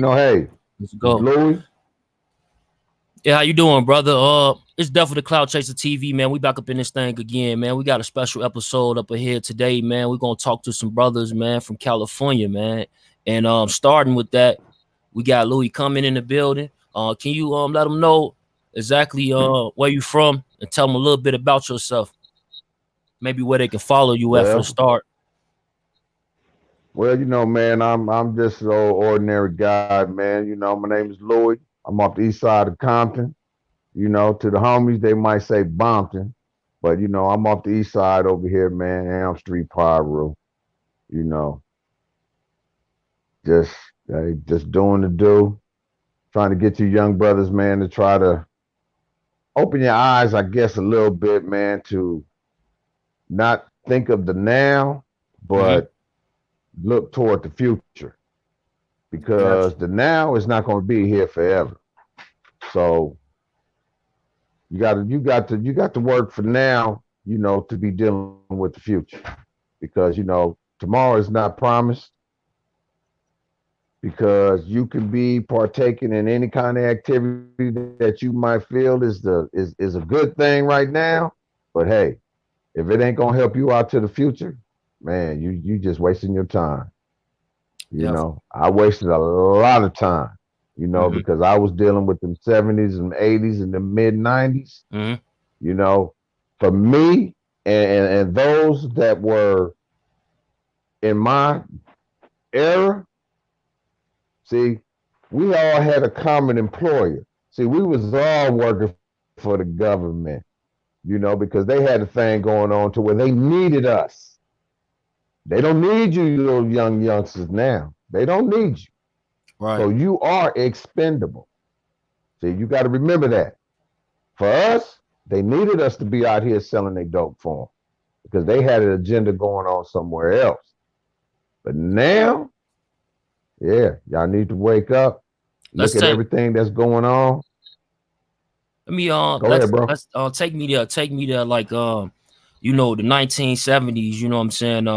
Hey, Let's it's go. Louie. Yeah, how you doing, brother? It's definitely the Cloud Chaser TV, man. We back up in this thing again, man. We got a special episode up ahead today, man. We're gonna talk to some brothers, man, from California, man. And starting with that, we got Louie coming in the building. Can you let them know exactly where you from and tell them a little bit about yourself? Maybe where they can follow you at for the Well, start. man, I'm just an old ordinary guy, man. My name is Louie. I'm off the east side of Compton. To the homies, they might say Bompton, but I'm off the east side over here, man. Elm Street, Piru. You know, just just doing the do, trying to get you young brothers, man, to try to open your eyes, I guess, a little bit, man, to not think of the now, Mm-hmm. but look toward the future because Gotcha. the now is not going to be here forever. So you got to work for now, to be dealing with the future because tomorrow is not promised because you can be partaking in any kind of activity that you might feel is a good thing right now, but hey, if it ain't gonna help you out to the future, man, you just wasting your time. Definitely. I wasted a lot of time, Mm-hmm. because I was dealing with them 70s and 80s and the mid 90s, Mm-hmm. you know. For me and those that were in my era, see, we all had a common employer. See, we was all working for the government, because they had a thing going on to where they needed us. They don't need you little young youngsters now. They don't need you. So Right. you are expendable. See, you got to remember that. For us, they needed us to be out here selling their dope for them because they had an agenda going on somewhere else. But now, yeah, y'all need to wake up, Let's look at take everything that's going on. Let me Go ahead, bro. let's take me there like the 1970s, you know what I'm saying?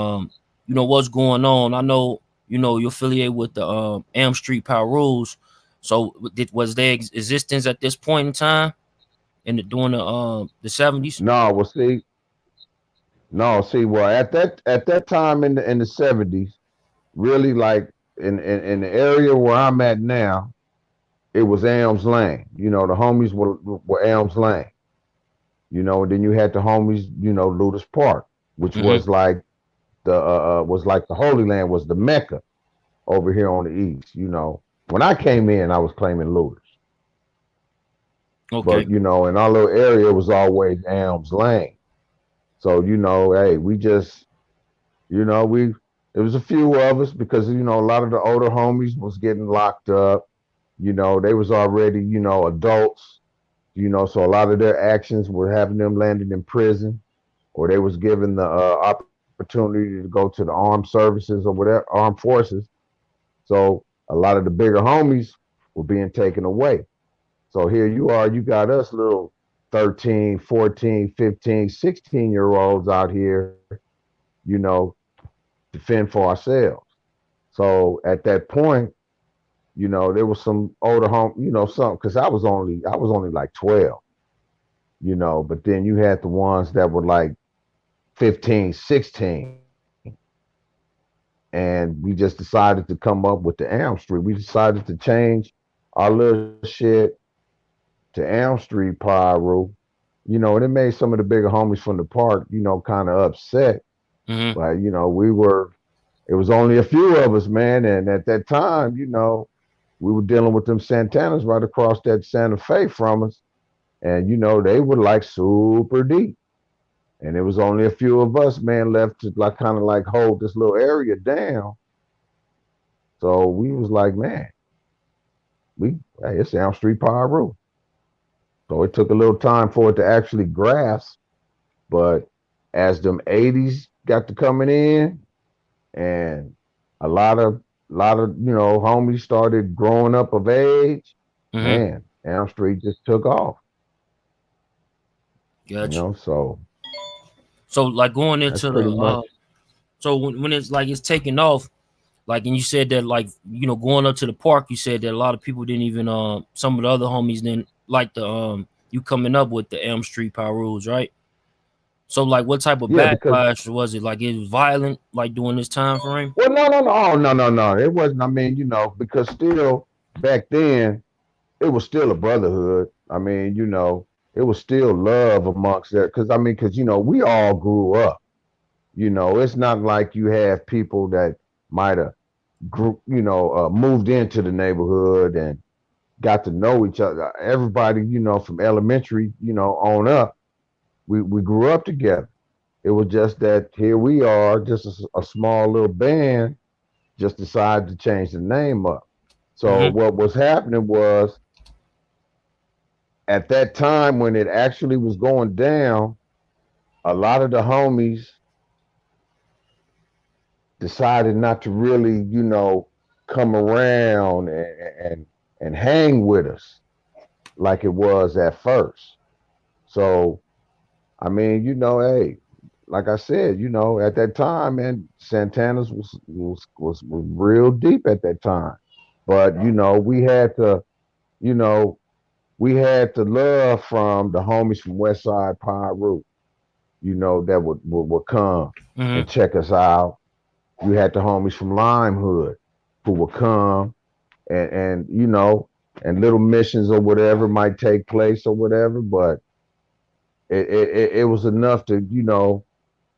What's going on. I know, you're affiliated with the Elm Street Power Rules. So was there existence at this point in time during the 70s? No, well, see, no, see, well, at that time in the 70s, really like in the area where I'm at now, it was Elms Lane. The homies were Elms Lane. And then you had the homies, Ludus Park, which Mm-hmm. was like the Holy Land, was the Mecca over here on the east. When I came in, I was claiming Ludus, but Okay. in our little area, it was always Elms Lane. So hey, we just, we it was a few of us because a lot of the older homies was getting locked up. They was already adults. So a lot of their actions were having them landing in prison, or they was given the opportunity to go to the armed services or whatever, armed forces. So a lot of the bigger homies were being taken away. So here you are, you got us little 13, 14, 15, 16-year-olds out here, you know, to fend for ourselves. So at that point, there was some older home, some because I was only like 12, but then you had the ones that were like 15, 16. And we just decided to come up with the Elm Street. We decided to change our little shit to Elm Street Pyro, and it made some of the bigger homies from the park, kind of upset. Mm-hmm. But, it was only a few of us, man. And at that time, we were dealing with them Santanas right across that Santa Fe from us. And, they were like super deep. And it was only a few of us, man, left to like kind of like hold this little area down. So we was like, man, hey, it's Elm Street Pyro. So it took a little time for it to actually grasp. But as them 80s got to coming in and a lot of homies started growing up of age, Mm-hmm. man, Elm Street just took off. Gotcha. So So like going that's into the pretty much. so when it's like it's taking off. Like, and you said that, like, you know, going up to the park, you said that a lot of people didn't even some of the other homies didn't like the you coming up with the Elm Street Pirus, right? So like, what type of Yeah, because backlash was it? Like, it was violent, like during this time frame. well, no. It wasn't. I mean, because still back then it was still a brotherhood. I mean, it was still love amongst that. Because I mean, because we all grew up. It's not like you have people that might have moved into the neighborhood and got to know each other. Everybody, from elementary, on up, we grew up together. It was just that here we are, just a small little band, just decided to change the name up. So Mm-hmm. what was happening was at that time when it actually was going down, a lot of the homies decided not to really, come around and hang with us like it was at first. So I mean, hey, like I said, at that time, man, Santana's was real deep at that time. But you know, we had the love from the homies from West Side Piru, that would come and Mm-hmm. check us out. You had the homies from Lime Hood who would come and and little missions or whatever might take place or whatever, but it was enough to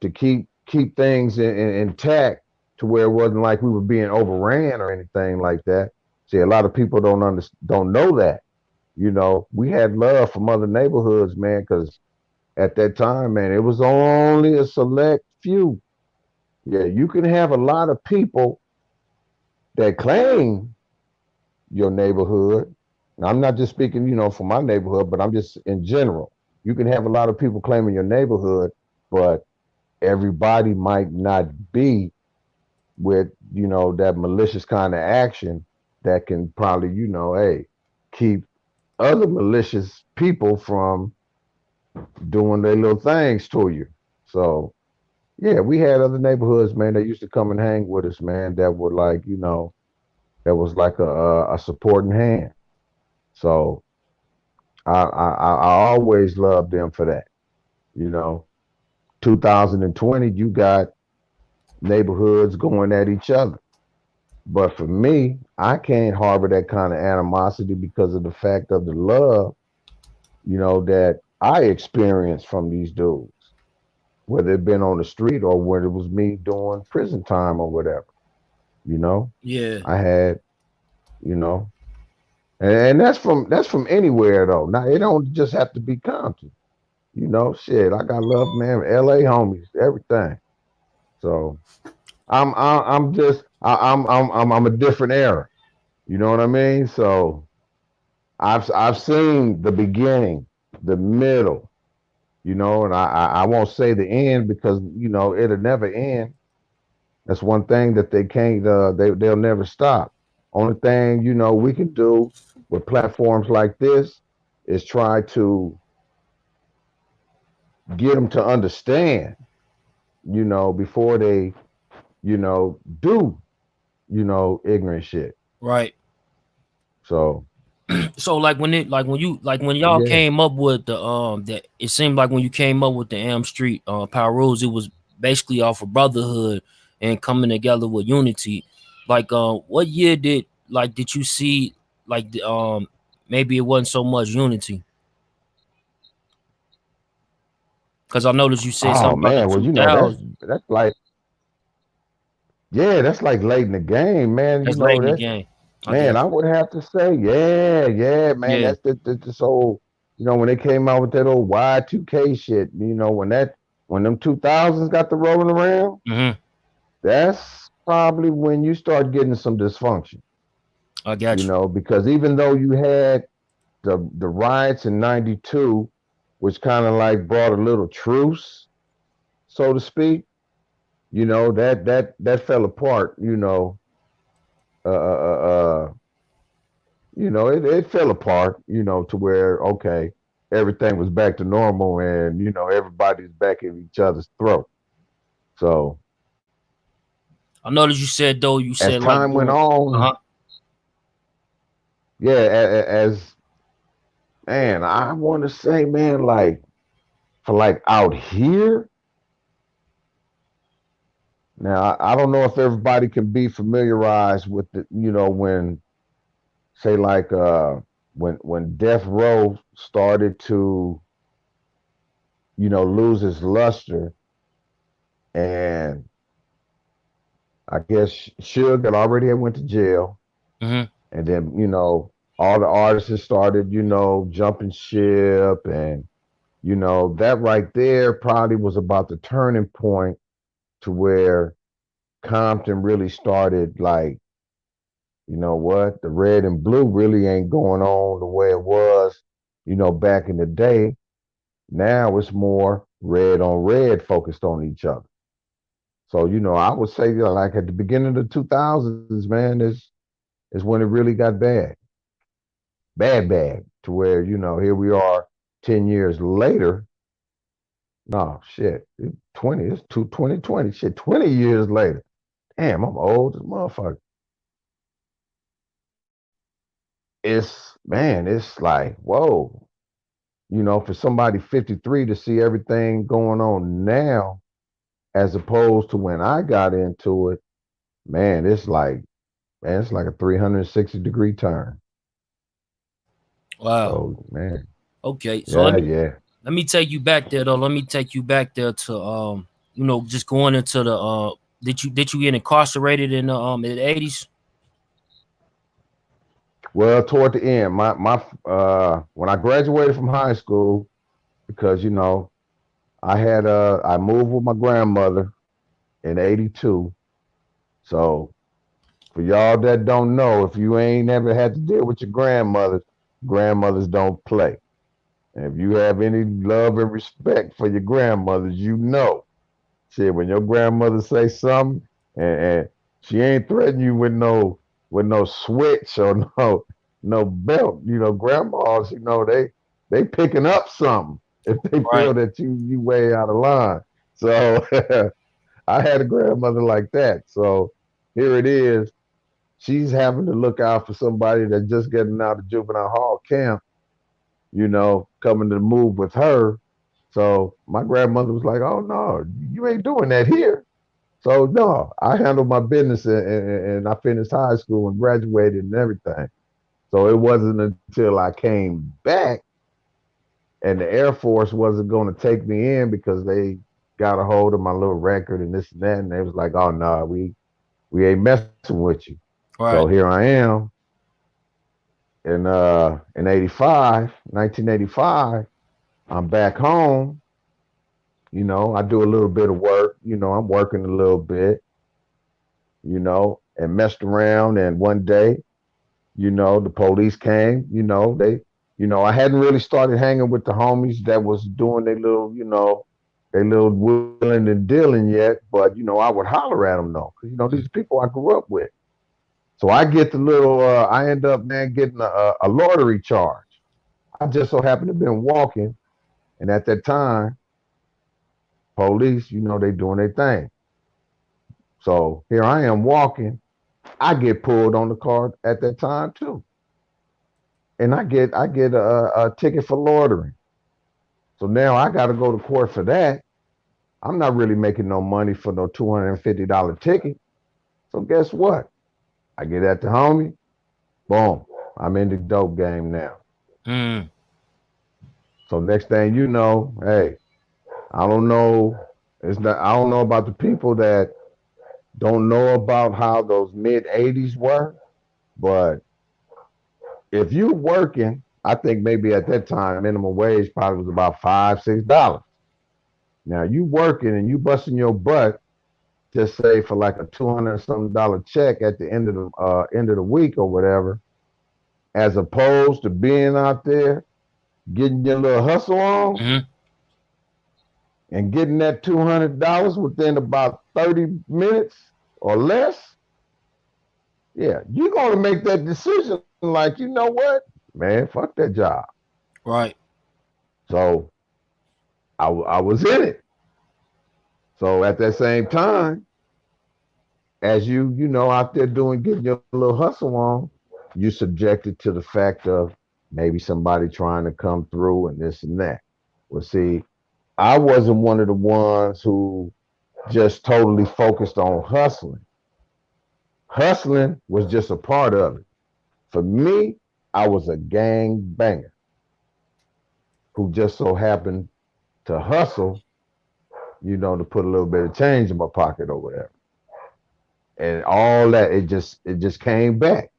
to keep things intact to where it wasn't like we were being overran or anything like that. See, a lot of people don't know that. We had love from other neighborhoods, man, because at that time, man, it was only a select few. Yeah, you can have a lot of people that claim your neighborhood. Now, I'm not just speaking, for my neighborhood, but I'm just in general. You can have a lot of people claiming your neighborhood, but everybody might not be with that malicious kind of action that can probably hey keep other malicious people from doing their little things to you. So yeah, we had other neighborhoods, man, that used to come and hang with us, man, that were like that was like a supporting hand. So I always loved them for that. you know 2020, you got neighborhoods going at each other. But for me, I can't harbor that kind of animosity because of the fact of the love, that I experienced from these dudes, whether it been on the street or whether it was me doing prison time or whatever. You know, Yeah. I had, you know, and that's from anywhere though. Now it don't just have to be Compton. Shit, I got love, man, LA homies, everything. So I'm just I'm a different era. You know what I mean? So I've seen the beginning, the middle, and I won't say the end because it'll never end. That's one thing that they can't they'll never stop. Only thing we can do with platforms like this is try to get them to understand, before they do ignorant shit. Right. So So like when it like when y'all yeah. came up with the that it seemed like when you came up with the Elm Street Power Rules, it was basically off of brotherhood and coming together with unity. Like what year did you see like maybe it wasn't so much unity? Because I noticed you said Oh something about the man, well 2000. that's like yeah, that's like late in the game, man. That's late in the That's game. I man. got I you. would have to say, yeah, man. Yeah. That's this whole, when they came out with that old Y2K shit. When them 2000s got the rolling around, Mm-hmm. that's probably when you start getting some dysfunction. I got you. Because even though you had the riots in '92, which kind of like brought a little truce, so to speak, that fell apart. Uh, uh, uh, it fell apart, to where, okay, everything was back to normal and, everybody's back in each other's throat. So, I noticed you said though. You As said like time went doing. Uh on, huh. yeah, as man, I want to say, man, like for like out here. Now, I don't know if everybody can be familiarized with the, when say like when Death Row started to, lose its luster, and I guess Suge had already went to jail, Mm-hmm. and then all the artists had started, jumping ship, and that right there probably was about the turning point to where Compton really started like, you know what, the red and blue really ain't going on the way it was, back in the day. Now it's more red on red focused on each other. So, I would say like at the beginning of the 2000s, man, is when it really got bad. Bad, to where, here we are 10 years later. No, shit. 20, it's 2020. Shit, 20 years later. Damn, I'm old as a motherfucker. It's like, whoa. For somebody 53 to see everything going on now, as opposed to when I got into it, man, it's like a 360-degree turn. Wow. So, man, Okay. So yeah, yeah. let me take you back there though. Let me take you back there to just going into the did you get incarcerated in the 80s? Well, toward the end, my when I graduated from high school, because I moved with my grandmother in '82. So for y'all that don't know, if you ain't ever had to deal with your grandmothers don't play. And if you have any love and respect for your grandmothers, shit, when your grandmother say something, and she ain't threatening you with no switch or no belt. Grandmas, they picking up something if they Right. feel that you way out of line. So I had a grandmother like that. So here it is. She's having to look out for somebody that's just getting out of juvenile hall camp, coming to move with her. So my grandmother was like, "Oh no, you ain't doing that here." So no, I handled my business, and I finished high school and graduated and everything. So it wasn't until I came back and the Air Force wasn't going to take me in because they got a hold of my little record and this and that, and they was like, "Oh no, we ain't messing with you." So Right. here I am in 85, 1985. I'm back home. I do a little bit of work. I'm working a little bit. And messed around. And one day, the police came. I hadn't really started hanging with the homies that was doing their little wheeling and dealing yet. But I would holler at them though, because these people I grew up with. So I get the little. I end up, man, getting a lottery charge. I just so happened to have been walking, and at that time, police, they doing their thing. So here I am walking. I get pulled on the car at that time too, and I get a ticket for loitering. So now I got to go to court for that. I'm not really making no money for no $250 ticket. So guess what? I get at the homie. Boom. I'm in the dope game now. Mm. So next thing you know, hey, I don't know. I don't know about the people that don't know about how those mid '80s were, but if you're working, I think maybe at that time minimum wage probably was about $5, $6. Now you working and you busting your butt, just say for like a $200 something check at the end of the week or whatever, as opposed to being out there getting your little hustle on Hmm. and getting that $200 within about 30 minutes or less. Yeah, you're gonna make that decision like, you know what, man, fuck that job. Right. So I was in it. So at that same time, as you know, out there doing getting your little hustle on, you subjected to the fact of maybe somebody trying to come through and this and that. Well, see, I wasn't one of the ones who just totally focused on hustling. Hustling was just a part of it. For me, I was a gang banger who just so happened to hustle, to put a little bit of change in my pocket or whatever. And all that, it just came back.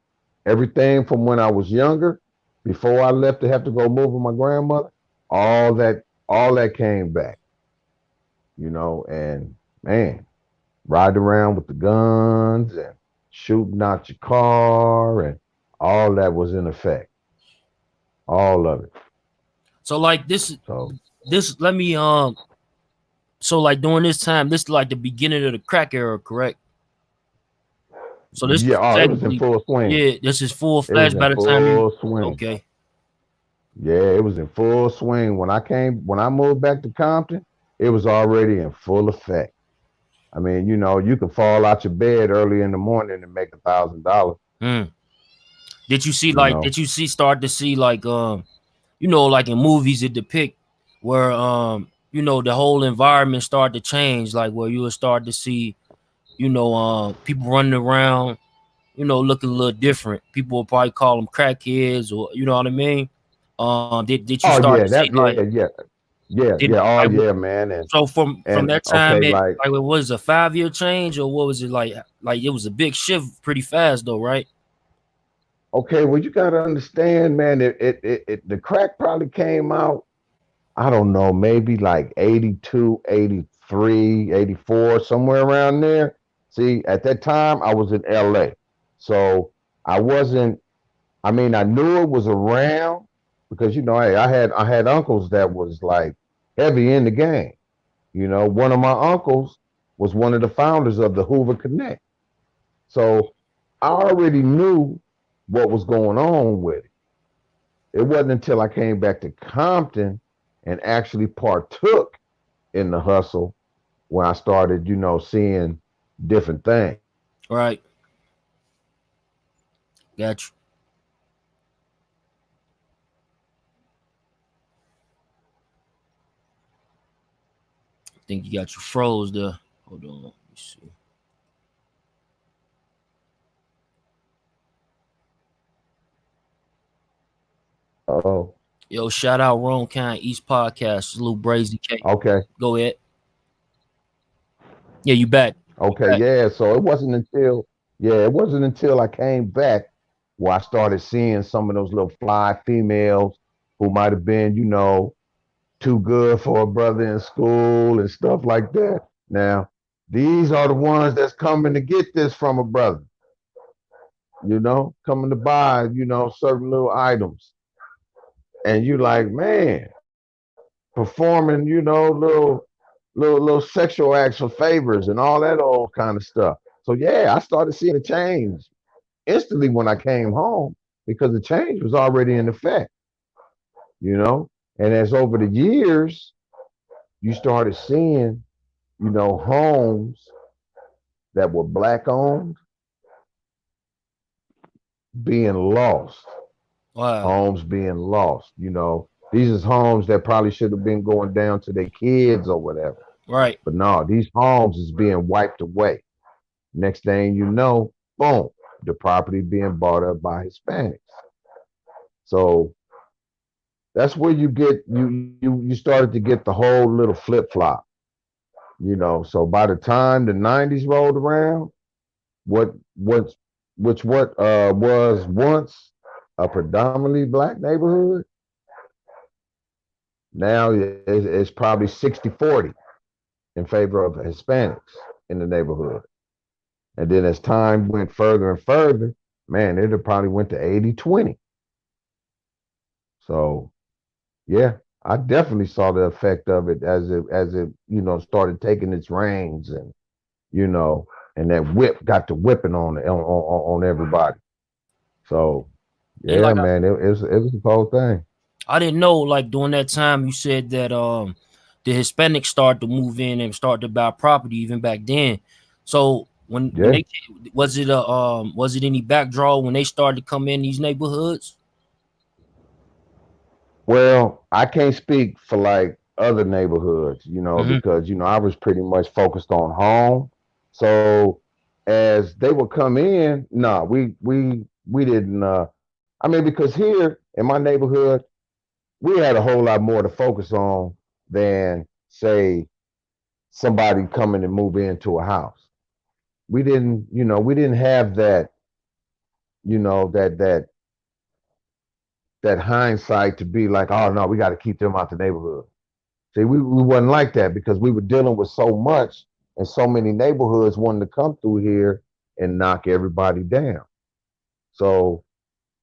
Everything from when I was younger, before I left to have to go move with my grandmother, all that came back, and man, riding around with the guns and shooting out your car and all that was in effect. All of it. So like this, So this let me So like during this time, this is like the beginning of the crack era, correct? So this yeah, is oh, it was in technically, full swing. yeah, this is full It was flash in by the time you. full swing. Okay, Yeah, it was in full swing. When I moved back to Compton, it was already in full effect. I mean, you could fall out your bed early in the morning and make $1,000. mm. Did you see You like? know. Did you start to see like like in movies it depict where the whole environment start to change, like where you will start to see people running around, looking a little different. People will probably call them crackheads, or you know what I mean. Did you Oh start to yeah, see like did yeah. Oh like yeah, man. And so from and that time okay, it like like it was a 5 year change, or what was it like? Like it was a big shift pretty fast though, right? okay, well you gotta understand, man. The crack probably came out. I don't know, maybe like 82, 83, 84, somewhere around there. See, at that time I was in LA. So I wasn't I mean, I knew it was around because hey, I had uncles that was like heavy in the game. One of my uncles was one of the founders of the Hoover Connect. So I already knew what was going on with it. It wasn't until I came back to Compton and actually partook in the hustle when I started, seeing different things. Right, got you. I think you got you froze there. Hold on, let me see. Oh, Yo, shout out Rome Kind East Podcast, Little Brazy K. okay. Go ahead. Yeah, you back. You Okay, back. yeah. So it wasn't until I came back where I started seeing some of those little fly females who might have been, too good for a brother in school and stuff like that. Now, these are the ones that's coming to get this from a brother, coming to buy, certain little items. And you like, man, performing, little sexual acts for favors and all that old kind of stuff. So yeah, I started seeing a change instantly when I came home because the change was already in effect, you know. And as over the years, you started seeing, homes that were black owned being lost, Wow. homes being lost. These is homes that probably should have been going down to their kids or whatever. Right. But no, these homes is being wiped away. Next thing you know, boom, the property being bought up by Hispanics. So that's where you started to get the whole little flip flop. So by the time the '90s rolled around, what what what was once a predominantly black neighborhood now is probably 60-40 in favor of Hispanics in the neighborhood. And then as time went further and further, man, it probably went to 80-20. So yeah, I definitely saw the effect of it as it started taking its reins and you know and that whip got to whipping on everybody. So And yeah, like man, it was the whole thing. I didn't know, like during that time you said that the Hispanics started to move in and start to buy property even back then. So When Yeah. they was it any backdraw when they started to come in these neighborhoods? Well, I can't speak for like other neighborhoods, Mm-hmm. because I was pretty much focused on home. So as they would come in, nah, we didn't. I mean, because here in my neighborhood, we had a whole lot more to focus on than say somebody coming and move into a house. We didn't have that, that hindsight to be like, oh no, we got to keep them out the neighborhood. See, we wasn't like that because we were dealing with so much and so many neighborhoods wanting to come through here and knock everybody down. So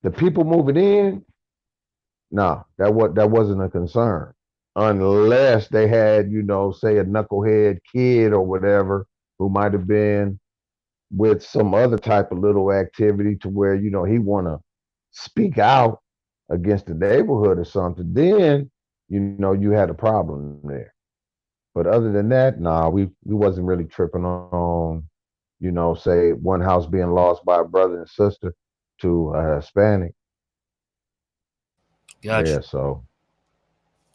the people moving in, no, that wasn't a concern. Unless they had, say a knucklehead kid or whatever who might have been with some other type of little activity to where, he wanna speak out against the neighborhood or something, then you had a problem there. But other than that, nah, we wasn't really tripping on, say one house being lost by a brother and sister to a Hispanic. Gotcha, Yeah, so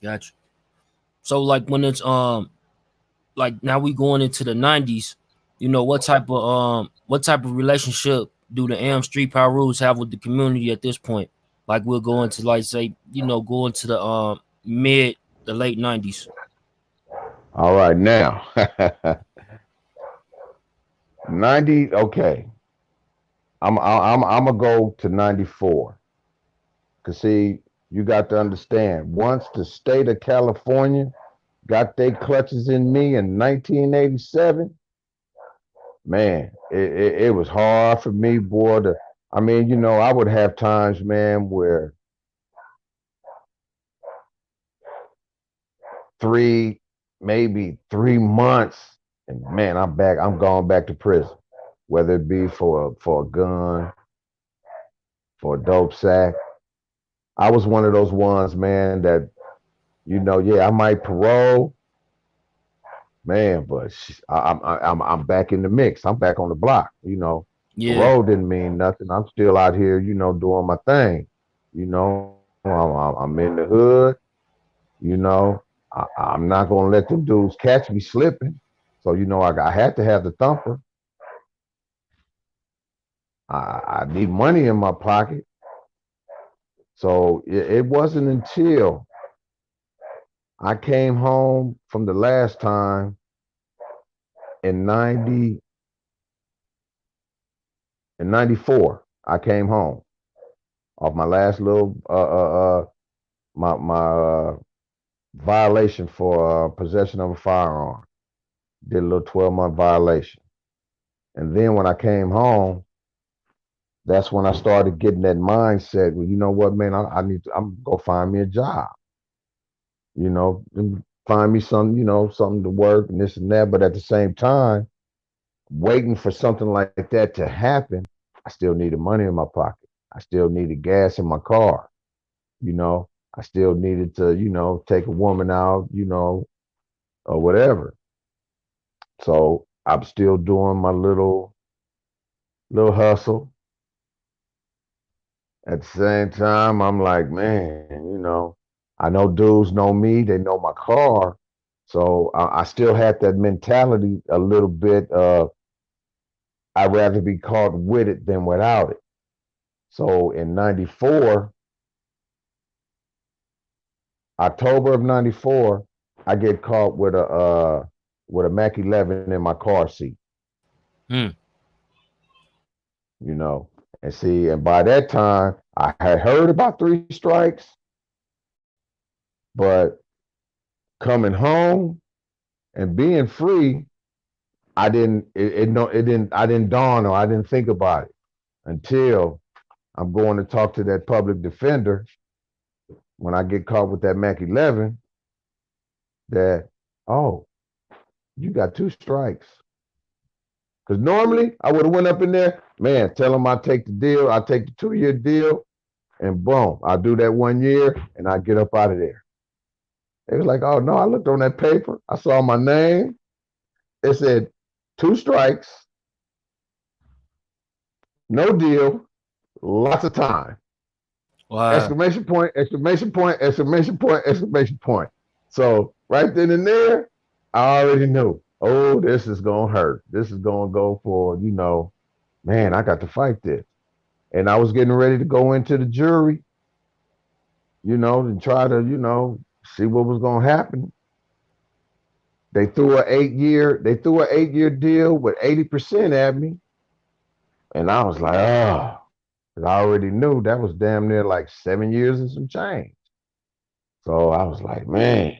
gotcha. So like when it's like now we going into the 90s, what type of relationship do the Elm Street Pirus have with the community at this point? Like we'll go into like say, go into the mid the late 90s. all right now. 90, okay. I'm gonna go to 94. Cause see, you got to understand, once the state of California got their clutches in me in 1987, man, it was hard for me, boy. I mean, I would have times, man, where three, maybe 3 months, and man, I'm going back to prison, whether it be for a gun, for a dope sack. I was one of those ones, man, that yeah, I might parole, man, but I'm back in the mix. I'm back on the block. Yeah, Parole didn't mean nothing. I'm still out here, doing my thing. I'm in the hood. You know, I'm not gonna let them dudes catch me slipping. So I had to have the thumper. I need money in my pocket. So it wasn't until I came home from the last time in 94. I came home off my last little my violation for possession of a firearm. Did a little 12-month violation, and then when I came home, that's when I started getting that mindset. Well, you know what, man, I need to. I'm gonna go find me a job. And find me some, something to work and this and that. But at the same time, waiting for something like that to happen, I still needed money in my pocket. I still needed gas in my car. You know, I still needed to, take a woman out, or whatever. So I'm still doing my little hustle. At the same time, I'm like, man, I know dudes know me, they know my car. So I still had that mentality a little bit of I'd rather be caught with it than without it. So in 94, October of 94, I get caught with a Mac 11 in my car seat, hmm. you know. And see, and by that time, I had heard about three strikes, but coming home and being free, I didn't it no it didn't I didn't dawn or I didn't think about it until I'm going to talk to that public defender when I get caught with that Mac 11 that, oh, you got two strikes. Because normally I would have went up in there, man, tell them I take the deal, I take the 2-year deal, and boom, I do that 1 year and I get up out of there. They was like, oh no, I looked on that paper, I saw my name, it said two strikes, No deal. Lots of time. Wow. Exclamation point, exclamation point, exclamation point, exclamation point. So right then and there, I already knew, oh, this is gonna hurt. This is gonna go for, man, I got to fight this. And I was getting ready to go into the jury, and try to, see what was gonna happen. They threw an 8-year deal with 80% at me. And I was like, oh, 'cause I already knew that was damn near like 7 years and some change. So I was like, man.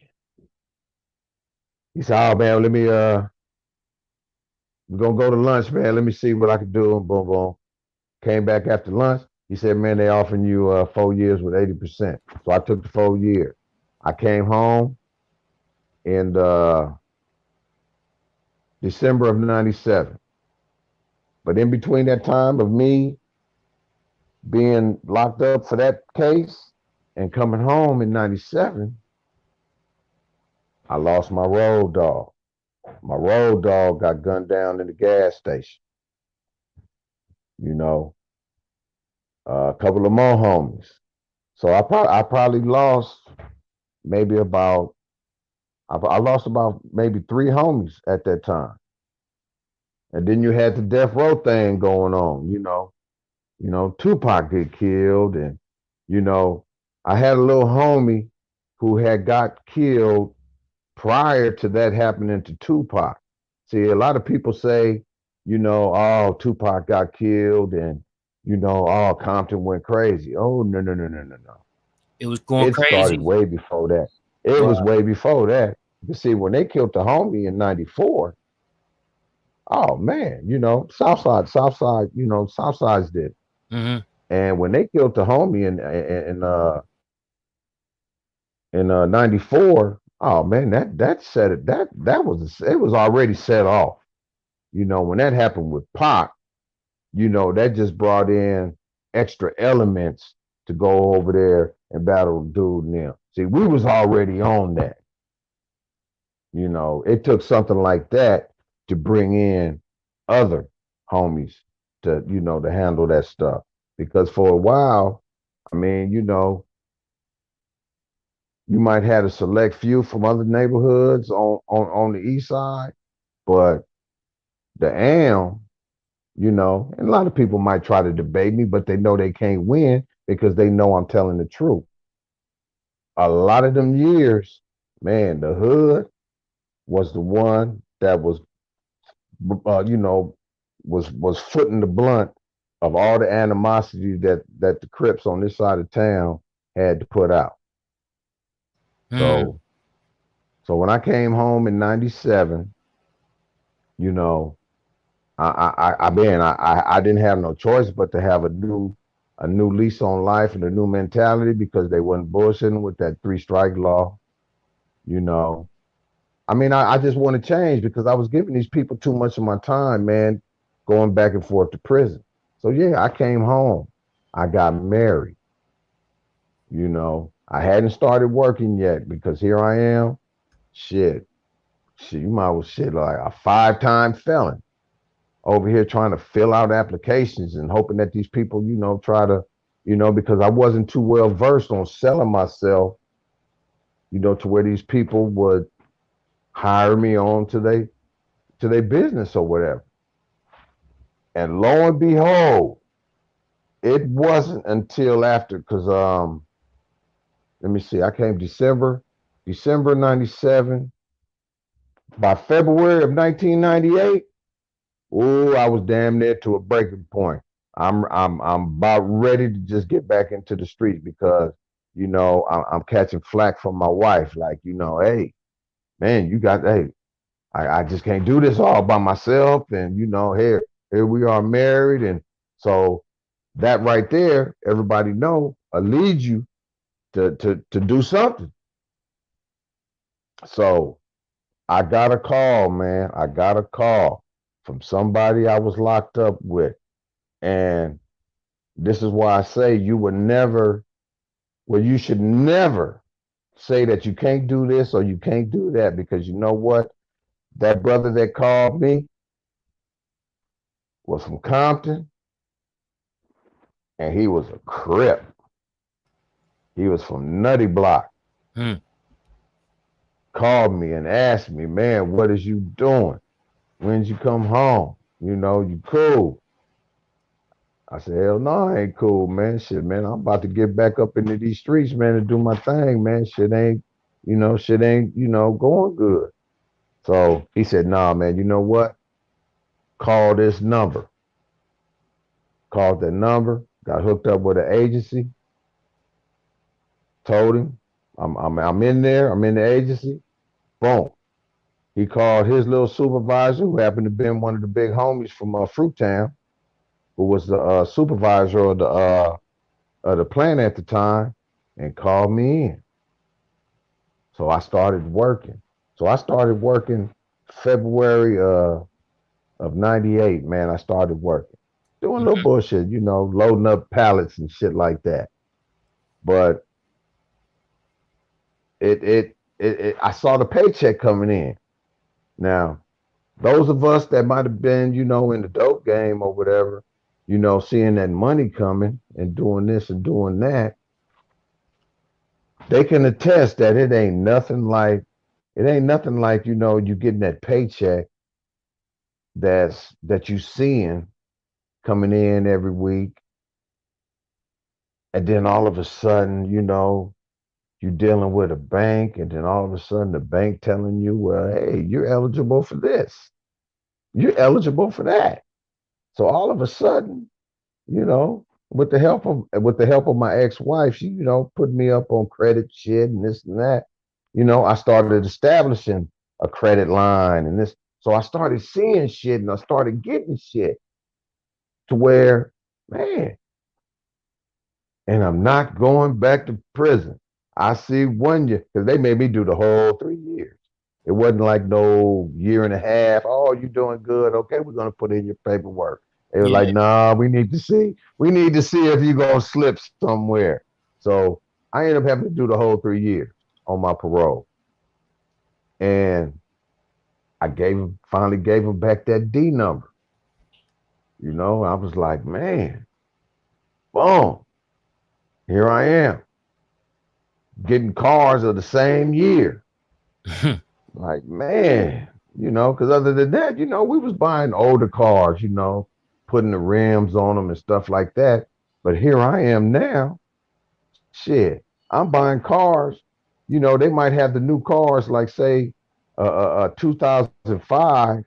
He said, oh man, we're gonna go to lunch, man. Let me see what I can do. And boom, boom. Came back after lunch. He said, man, they offering you 4 years with 80%. So I took the 4 years. I came home in December of 97. But in between that time of me being locked up for that case and coming home in 97, I lost my road dog. My road dog got gunned down in the gas station. You know, a couple of more homies. So I probably lost maybe about I lost about maybe 3 homies at that time. And then you had the death row thing going on. Tupac get killed, and you know I had a little homie who had got killed prior to that happening to Tupac. See, a lot of people say, oh, Tupac got killed, and oh, Compton went crazy. Oh, no, no, no, no, no, no. It was going It started crazy. way before that. It was Wow. way before that. You see, when they killed the homie in '94, oh man, Southside, Southside's did. Hmm. And when they killed the homie in '94, oh man, that set it that was it was already set off. When that happened with Pac, that just brought in extra elements to go over there and battle dude and them. See, we was already on that. It took something like that to bring in other homies to handle that stuff. Because for a while, I mean, you might have a select few from other neighborhoods on the east side, but the AM, and a lot of people might try to debate me, but they know they can't win because they know I'm telling the truth. A lot of them years, man, the hood was the one that was uh, you know, was footing the blunt of all the animosity that the Crips on this side of town had to put out. Mm. So so when I came home in '97, you know, I didn't have no choice but to have a new lease on life and a new mentality because they wasn't bullshitting with that 3-strike law. You know, I mean, I just want to change because I was giving these people too much of my time, man, going back and forth to prison. So yeah, I came home. I got married. I hadn't started working yet because here I am. Shit, you might well shit like a 5-time felon over here trying to fill out applications and hoping that these people, try to, because I wasn't too well versed on selling myself, to where these people would hire me on to their business or whatever. And lo and behold, it wasn't until after, because let me see, I came December '97. By February of 1998, oh, I was damn near to a breaking point. I'm about ready to just get back into the street because I'm catching flack from my wife. Like, hey, man, hey, I just can't do this all by myself. And here we are married, and so that right there, everybody know, leads you to do something. So I got a call, man. I got a call from somebody I was locked up with. And this is why I say you should never say that you can't do this or you can't do that, because you know what? That brother that called me was from Compton, and he was a Crip. He was from Nutty Block. Hmm. Called me and asked me, man, what is you doing? When you come home? You know, you cool. I said, hell no, I ain't cool, man. Shit, man, I'm about to get back up into these streets, man, and do my thing, man. Shit ain't, going good. So he said, nah, man, you know what? Call this number. Called that number, got hooked up with an agency, told him, I'm in there, I'm in the agency. Boom. He called his little supervisor, who happened to be one of the big homies from Fruittown, who was the supervisor of the plant at the time, and called me in. So I started working. So I started working February of '98. Man, I started working, doing a little bullshit, loading up pallets and shit like that. But I saw the paycheck coming in. Now, those of us that might have been, in the dope game or whatever, seeing that money coming and doing this and doing that, they can attest that it ain't nothing like, you getting that paycheck that you seeing coming in every week. And then all of a sudden, you're dealing with a bank, and then all of a sudden the bank telling you, well, hey, you're eligible for this. You're eligible for that. So all of a sudden, you know, with the help of my ex-wife, she, put me up on credit shit and this and that. I started establishing a credit line and this. So I started seeing shit and I started getting shit to where, man, and I'm not going back to prison. I see 1 year because they made me do the whole 3 years. It wasn't like no year and a half. Oh, you're doing good. Okay, we're gonna put in your paperwork. They were like, Yeah. nah, we need to see. We need to see if you're gonna slip somewhere. So I ended up having to do the whole 3 years on my parole. And I finally gave him back that D number. I was like, man, boom, here I am getting cars of the same year. Like, man, because other than that, we was buying older cars, putting the rims on them and stuff like that. But here I am now. Shit, I'm buying cars. They might have the new cars, like say, 2005.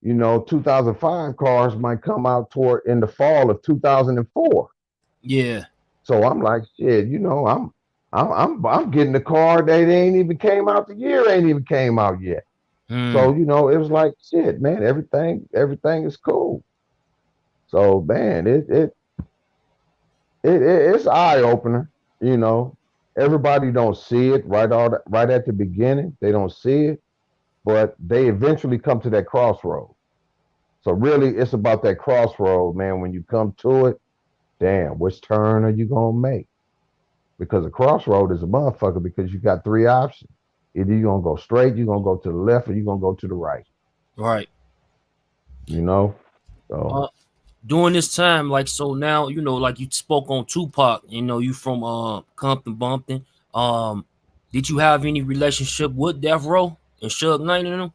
2005 cars might come out toward in the fall of 2004. Yeah. So I'm like, shit, I'm getting the car that ain't even came out. The year ain't even came out yet. Hmm. So, it was like, shit, man, everything is cool. So, man, it's eye opener. You know, Everybody don't see it right at the beginning. They don't see it, but they eventually come to that crossroad. So really, it's about that crossroad, man. When you come to it, damn, which turn are you gonna make? Because a crossroad is a motherfucker because you got three options. Either you're gonna go straight, you're gonna go to the left, or you're gonna go to the right. Right. You know? So Uh, During this time, like so now, like you spoke on Tupac, you from Compton, Bompton. Um, did you have any relationship with Death Row and Suge Knight and them?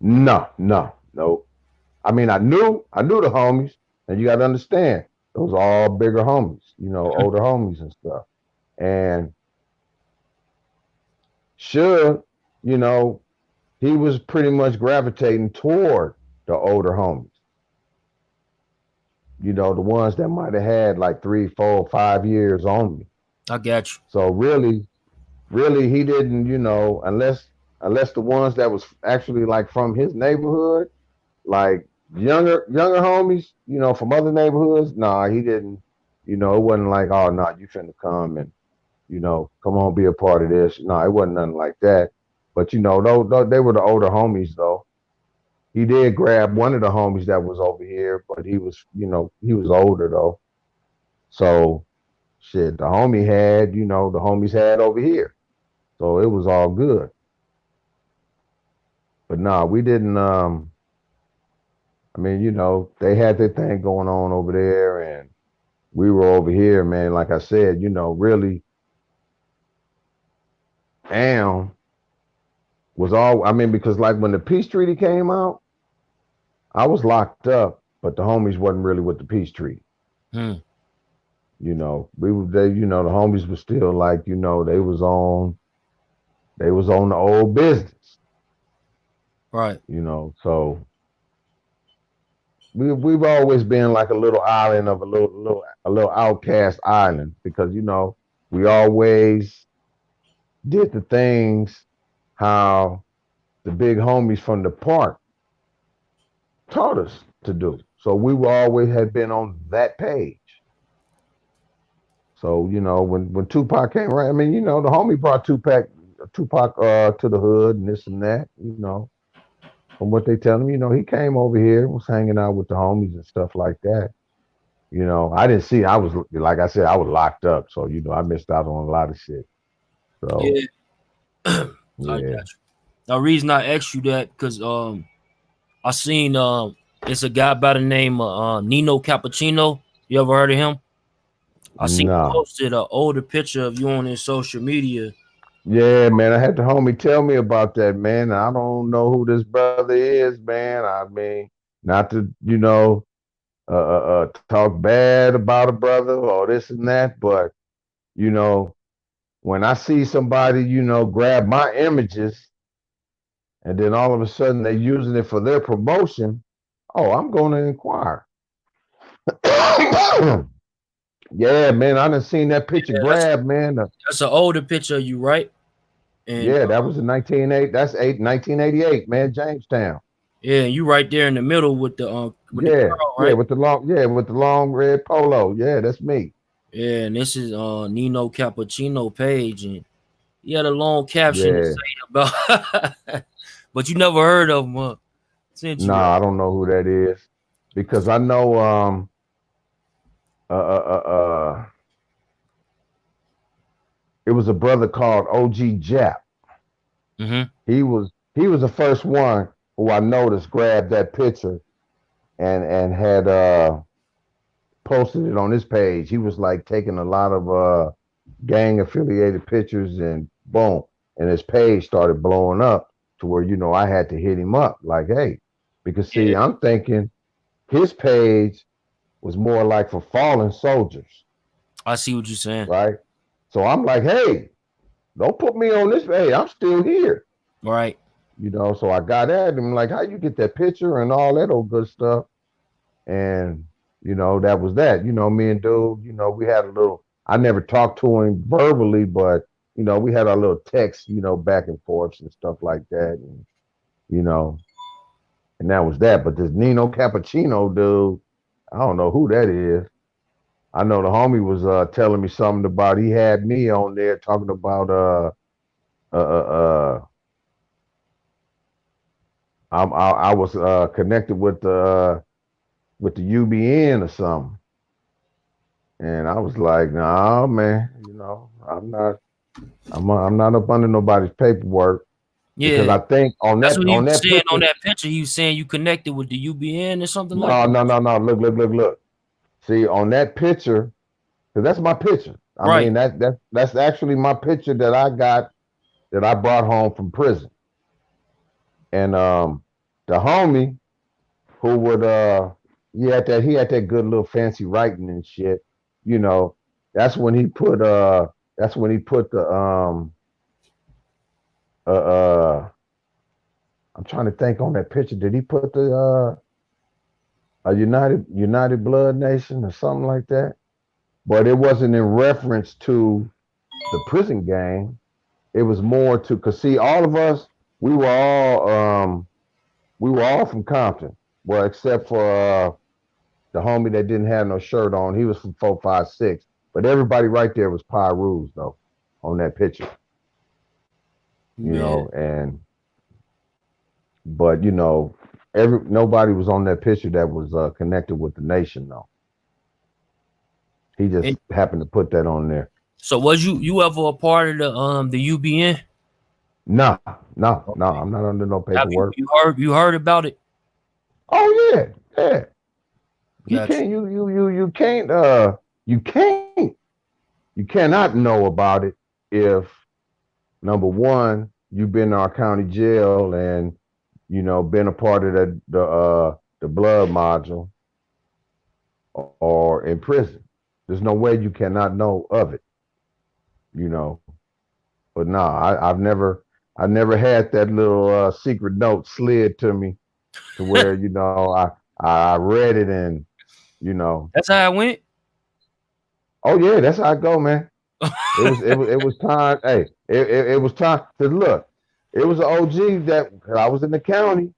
no, no, no. I mean I knew the homies, and you gotta understand, those are all bigger homies, older homies and stuff. And Suge, you know, he was pretty much gravitating toward the older homies. The ones that might have had like 3, 4, 5 years on me. I got you. So really, he didn't, unless the ones that was actually like from his neighborhood, like younger homies, from other neighborhoods. Nah, he didn't. It wasn't like, oh no, nah, you finna come and come on, be a part of this. No, it wasn't nothing like that. But though they were the older homies though. He did grab one of the homies that was over here, but he was older though. So shit, the homies had over here. So it was all good. But nah, we didn't I mean, they had their thing going on over there, and we were over here, man. Like I said, really, Am was all. I mean, because like when the peace treaty came out, I was locked up, but the homies wasn't really with the peace treaty. Hmm. We were they, the homies were still like, they was on the old business, Right. So we've always been like a little island of a little outcast island because we always did the things how the big homies from the park taught us to do. So we were always had been on that page. So when Tupac came around, I mean the homie brought Tupac to the hood and this and that. From what they tell him, he came over here, was hanging out with the homies and stuff like that. I didn't see. I was like I said, I was locked up, so I missed out on a lot of shit. So Yeah. I got yeah, you. The reason I asked you that because I seen it's a guy by the name of Nino Cappuccino. You ever heard of him? I seen he nah, posted an older picture of you on his social media. yeah, man. I had the homie tell me about that, man. I don't know who this brother is, man. I mean, not to talk bad about a brother or this and that, but you know, when I see somebody, grab my images and then all of a sudden they're using it for their promotion, oh, I'm going to inquire. Yeah, man, I done seen that picture Yeah, that's grab, man. that's an older picture of you, right? And Yeah, that was in 1988, man, Jamestown. yeah, you right there in the middle with the Yeah, girl, yeah, right? with the long red polo. Yeah, that's me. Yeah, and this is Nino Cappuccino page, and he had a long caption to Yeah. say about, but you never heard of him, huh? Since you Nah, I don't know who that is because I know uh uh uh, uh it was a brother called OG Jap. Mm-hmm. He was the first one who I noticed grabbed that picture and had posted it on his page. He was like taking a lot of gang affiliated pictures and boom, and his page started blowing up to where I had to hit him up like, hey, because see, Yeah, I'm thinking his page was more like for fallen soldiers, I see what you're saying. right? So I'm like, hey, don't put me on this. Hey, I'm still here. Right. So I got at him like, how you get that picture and all that old good stuff. And that was that. Me and dude, we had a little. I never talked to him verbally, but we had our little text, back and forth and stuff like that, and you know, and that was that. But this Nino Cappuccino dude, I don't know who that is. I know the homie was telling me something about he had me on there talking about uh uh I was connected with the UBN or something. And I was like, nah, man, I'm not up under nobody's paperwork because Yeah, I think on that's that what he on was that saying on picture, that picture. He was saying you connected with the UBN or something like no, that. no, no, no. Look, look, look, look. See, on that picture, because that's my picture. I Right. mean, that's actually my picture that I got that I brought home from prison. And the homie who would he had that good little fancy writing and shit, you know, that's when he put the uh uh I'm trying to think on that picture. Did he put the a United Blood Nation or something like that? But it wasn't in reference to the prison gang. It was more to cause see all of us, we were all from Compton. Well, except for the homie that didn't have no shirt on. He was from 456. But everybody right there was Pirus though, on that picture. Yeah. And but every nobody was on that picture that was connected with the nation though. He just And happened to put that on there. so was you ever a part of the UBN? No, no, no, Okay. I'm not under no Have you paperwork. you heard about it? Oh yeah, yeah. You Got you. can't you can't you can't, you cannot know about it if number one, you've been to our county jail and been a part of the blood module or in prison. There's no way you cannot know of it, you know. But nah, I never had that little secret note slid to me to where I read it and you know. That's how it went. Oh yeah, that's how I go, man. It was time. Hey, it was time. Cause look, it was an OG that I was in the county,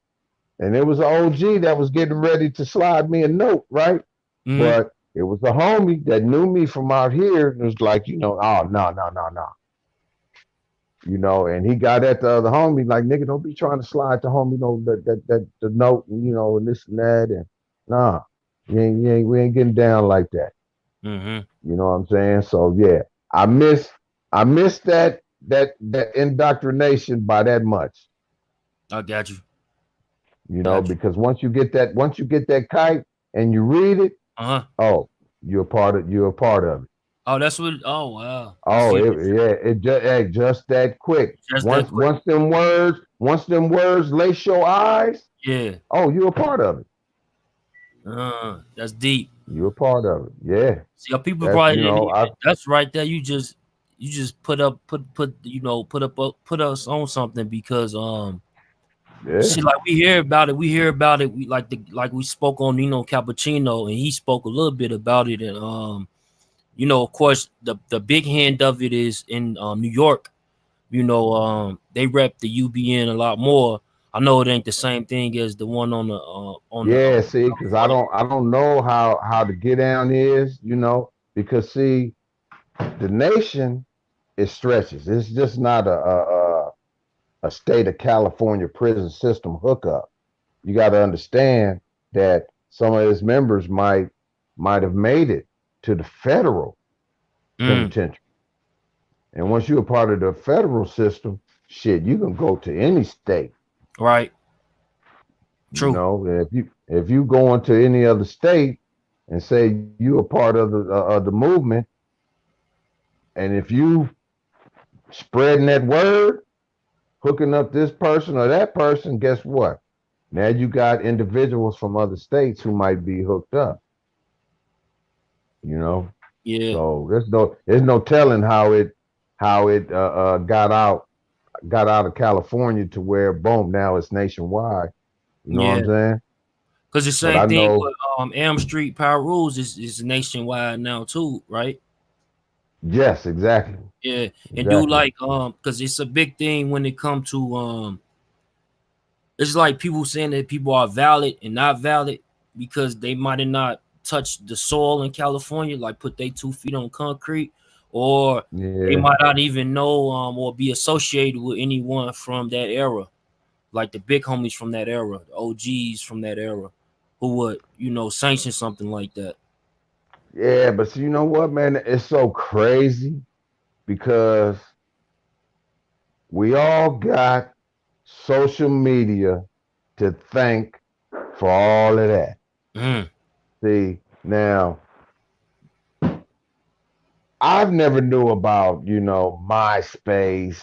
and it was an OG that was getting ready to slide me a note, right? Mm-hmm. But it was a homie that knew me from out here. And it was like, oh no, no, no, no. And he got at the other homie, like, nigga, don't be trying to slide the homie, that the note, and this and that. And nah, we ain't getting down like that. Mm-hmm. You know what I'm saying? So yeah, I miss that indoctrination by that much. I got you. Got you. Because once you get that kite and you read it, Uh-huh. oh, you're a part of it. Oh, that's what. Oh, wow. You Oh, feel me? just that quick. Just that Once quick. once them words lace your eyes, Yeah. oh, you're a part of it. That's deep. You're a part of it. Yeah. See, people That's probably you didn't know, I even. That's right there. You just put us on something because yeah. see, like we hear about it. We hear about it. Like we spoke on Cappuccino, and he spoke a little bit about it. And of course, the big hand of it is in New York. They rep the UBN a lot more. I know it ain't the same thing as the one on the Yeah, see, because I California. don't know how the get down is, because see, the nation it stretches. It's just not a state of California prison system hookup. You got to understand that some of its members might have made it to the federal Mm, penitentiary, and once you're a part of the federal system, shit, you can go to any state. right. True. If you go into any other state and say you a part of the movement, and if you spreading that word, hooking up this person or that person, guess what? Now you got individuals from other states who might be hooked up. You know, Yeah. so there's no telling how it got out of California to where boom now it's nationwide. You know what Yeah. I'm saying? Because the But same I thing know with Elm Street Pirus is nationwide now too, right? yes, exactly, Yeah. And do exactly. like because it's a big thing when it comes to it's like people saying that people are valid and not valid because they might have not touched the soil in California, like put their 2 feet on concrete, or they Yeah, might not even know or be associated with anyone from that era, like the big homies from that era, the OGs from that era, who would sanction something like that. yeah. But see, you know what, man? It's so crazy because we all got social media to thank for all of that. Mm, See, now I've never knew about, MySpace,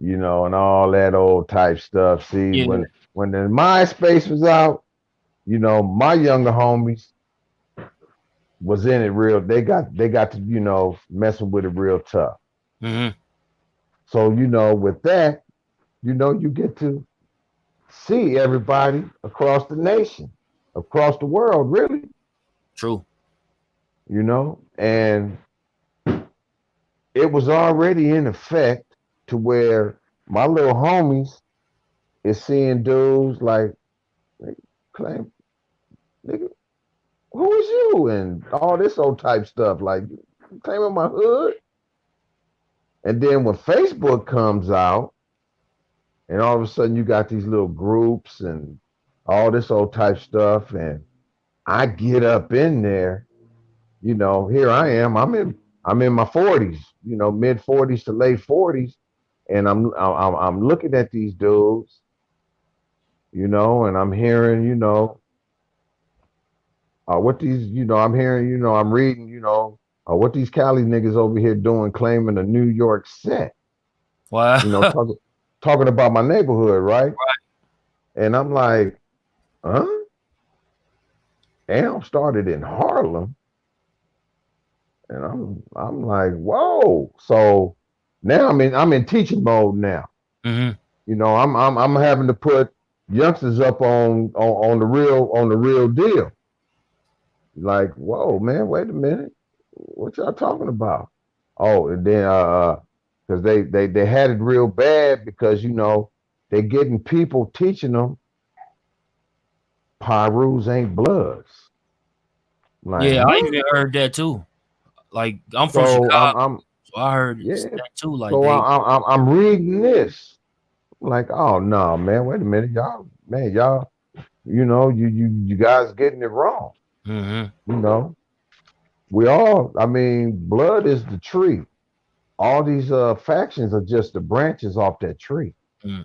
and all that old type stuff. See, yeah. when the MySpace was out, my younger homies was in it real. They got to, messing with it real tough. Hmm. So, with that, you get to see everybody across the nation, across the world, really, True. and it was already in effect to where my little homies is seeing dudes like claim, nigga, who is you? And all this old type stuff, like claiming my hood. And then when Facebook comes out, and all of a sudden you got these little groups and all this old type stuff, and I get up in there, here I am. I'm in my 40s, mid 40s to late 40s, and I'm looking at these dudes, and I'm hearing, what these, I'm hearing, I'm reading, what these Cali niggas over here doing, claiming a New York set, Wow. talking about my neighborhood, right? And I'm like, huh? Am started in Harlem, and I'm like, whoa. So now I'm in teaching mode now. Mm-hmm. I'm having to put youngsters up on the real deal. Like, whoa, man, wait a minute, what y'all talking about? Oh, and then because they had it real bad because they getting people teaching them Pirus ain't bloods. Like, Yeah, I huh? even heard that too. Like I'm from So Chicago, I'm so I heard yeah. that too. Like So they, I'm reading this. Like, oh no, man, wait a minute, y'all, you guys getting it wrong. mm-hmm. You know, we all. I mean, blood is the tree. All these factions are just the branches off that tree. Mm.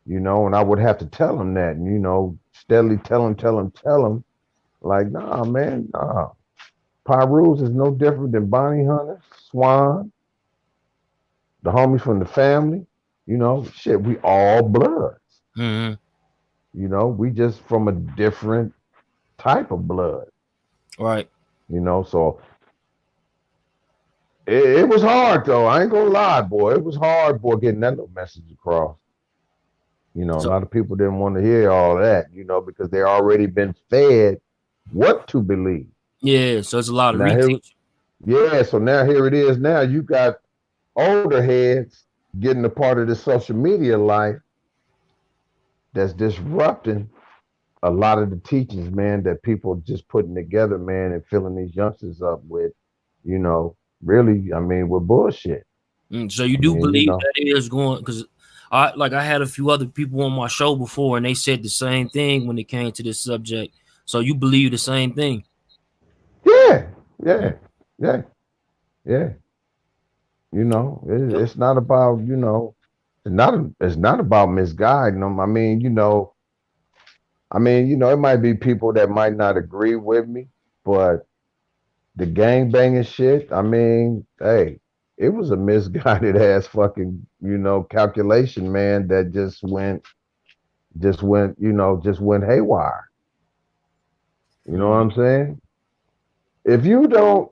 And I would have to tell them that, and steadily tell them, like, nah, man, nah. Pirus is no different than Bonnie Hunter, Swan, the homies from the family. Shit, we all bloods. Mm-hmm. We just from a different type of blood. Right. So it was hard though. I ain't gonna lie, boy. It was hard, boy, getting that little message across. A So lot of people didn't want to hear all that, because they already been fed what to believe. yeah, so it's a lot of Now here, reteach. yeah. So now here it is. Now you got older heads getting a part of the social media life that's disrupting a lot of the teachings, man, that people just putting together, man, and filling these youngsters up with, really, I mean, with bullshit. So you I do mean, believe that it is going because I had a few other people on my show before and they said the same thing when it came to this subject. So you believe the same thing? yeah, Mm. yeah, yeah, yeah. Yep. It's not about, it's not about misguiding them. It might be people that might not agree with me, but the gang banging shit, hey, it was a misguided ass fucking, calculation, man, that just went haywire. You know what Mm. I'm saying? If you don't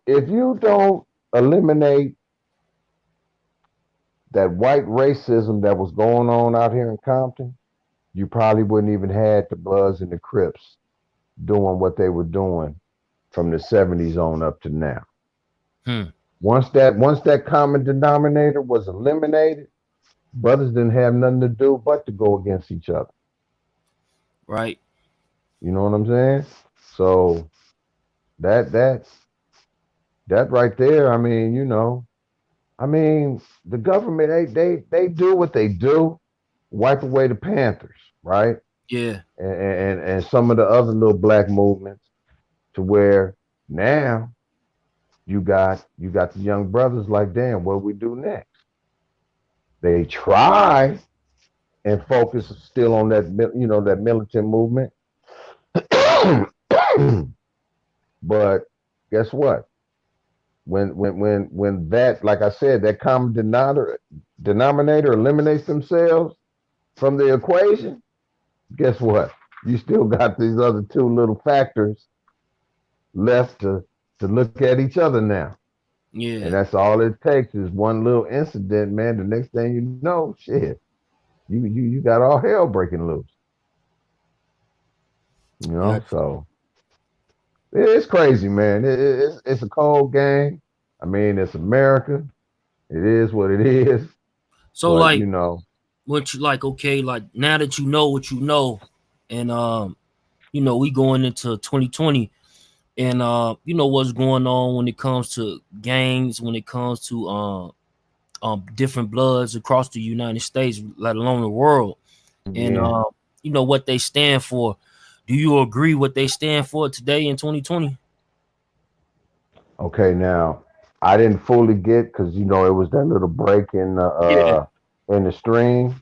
eliminate that white racism that was going on out here in Compton, you probably wouldn't even had the Bloods and the Crips doing what they were doing from the 70s on up to now. Hmm. Once that common denominator was eliminated, brothers didn't have nothing to do but to go against each other. Right. You know what I'm saying? So that that that right there, the government they do what they do, wipe away the Panthers, right? Yeah. And some of the other little black movements to where now you got the young brothers like, damn, what we do next? They try and focus still on that militant movement. But guess what? When that, like I said, that common denominator eliminates themselves from the equation, guess what? You still got these other two little factors left to look at each other now. And Yeah. that's all it takes is one little incident, man. The next thing you know, shit, you got all hell breaking loose. Gotcha. So it's crazy, man. It's a cold game. It's America. It is what it is. So But like what you like, okay, like now that you know what you know, and we going into 2020 and what's going on when it comes to gangs, when it comes to different bloods across the United States, let alone the world, and yeah. what they stand for. Do you agree what they stand for today in 2020? Okay, now I didn't fully get because it was that little break Yeah, in the stream.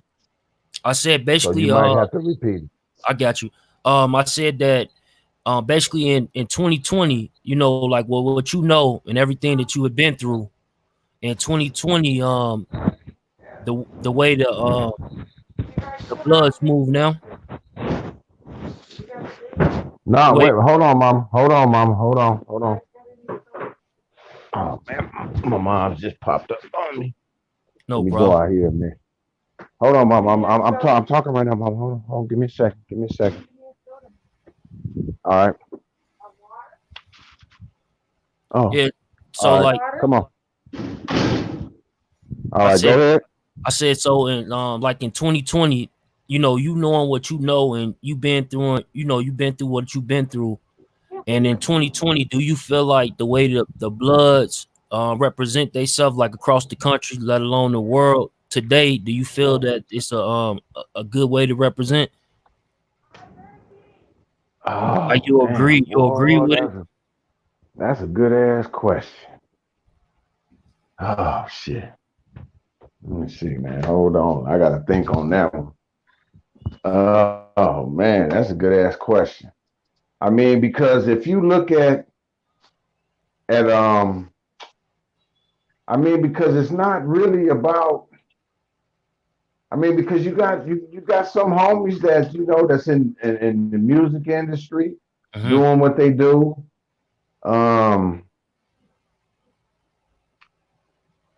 I said So you basically, might have to repeat it. I got you. I said that basically in 2020, like what you know and everything that you have been through in 2020, the way the bloods move now, the No, way. wait, hold on, mama. Hold on, mama. Hold on. Oh man, my mom just popped up on me. No Let me go problem. out here, man. Hold on, mama. I'm talking right now, mama. Hold on. Give me a second. Give me a second. All right. Oh, Yeah. So all right. like Come on. All I right, go said, ahead. so in like in 2020, you knowing what you know and you been through it, you've been through what you've been through. And in 2020, do you feel like the way the bloods represent themselves like across the country, let alone the world today, do you feel that it's a good way to represent? Like Oh you agree, damn, boy, with it? that's a good ass question. Oh shit. Let me see, man. Hold on. I gotta think on that one. Oh man, that's a good ass question. I mean, because if you look at I mean, because it's not really about. I mean, because you got some homies that that's in the music industry Hmm. doing what they do. Um,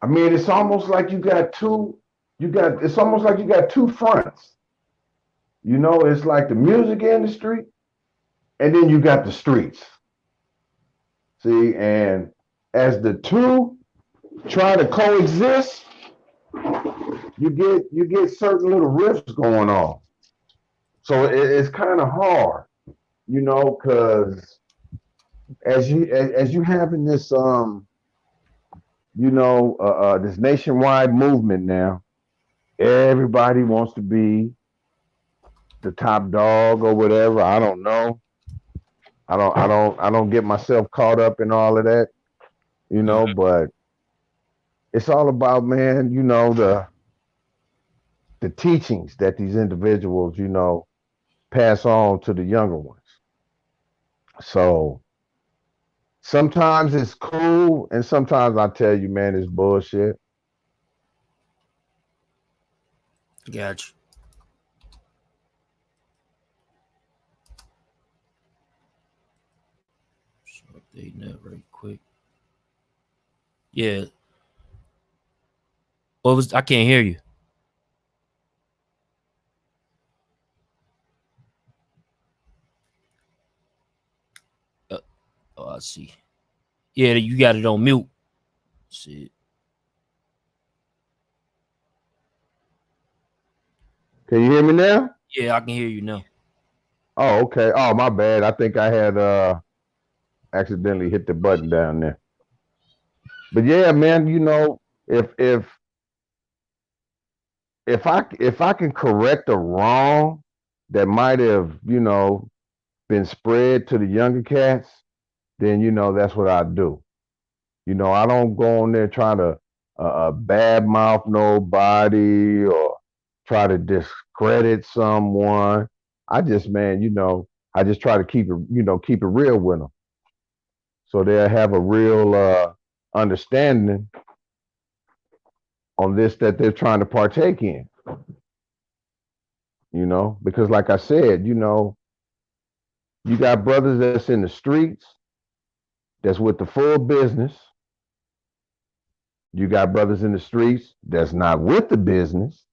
I mean, it's almost like you got two. It's almost like you got two fronts. It's like the music industry, and then you got the streets. See, and as the two try to coexist, you get certain little rifts going on. So it's kind of hard, because as you having this this nationwide movement now, everybody wants to be the top dog or whatever. I don't know. I don't get myself caught up in all of that, Hmm. but it's all about, man, the teachings that these individuals, pass on to the younger ones. So sometimes it's cool, and sometimes I tell you, man, it's bullshit. Gotcha. So updating that right quick. Yeah. What was I can't hear you. Uh, oh, I see. Yeah, you got it on mute. See. Can you hear me now? Yeah, I can hear you now. Oh, okay. Oh, my bad. I think I had accidentally hit the button down there. But yeah, man, if if if I can correct a wrong that might have, been spread to the younger cats, then that's what I do. I don't go on there trying to bad mouth nobody or try to discredit someone. I just, man, I just try to keep it real with them, so they'll have a real understanding on this that they're trying to partake in. Because like I said, you got brothers that's in the streets that's with the full business. You got brothers in the streets that's not with the business.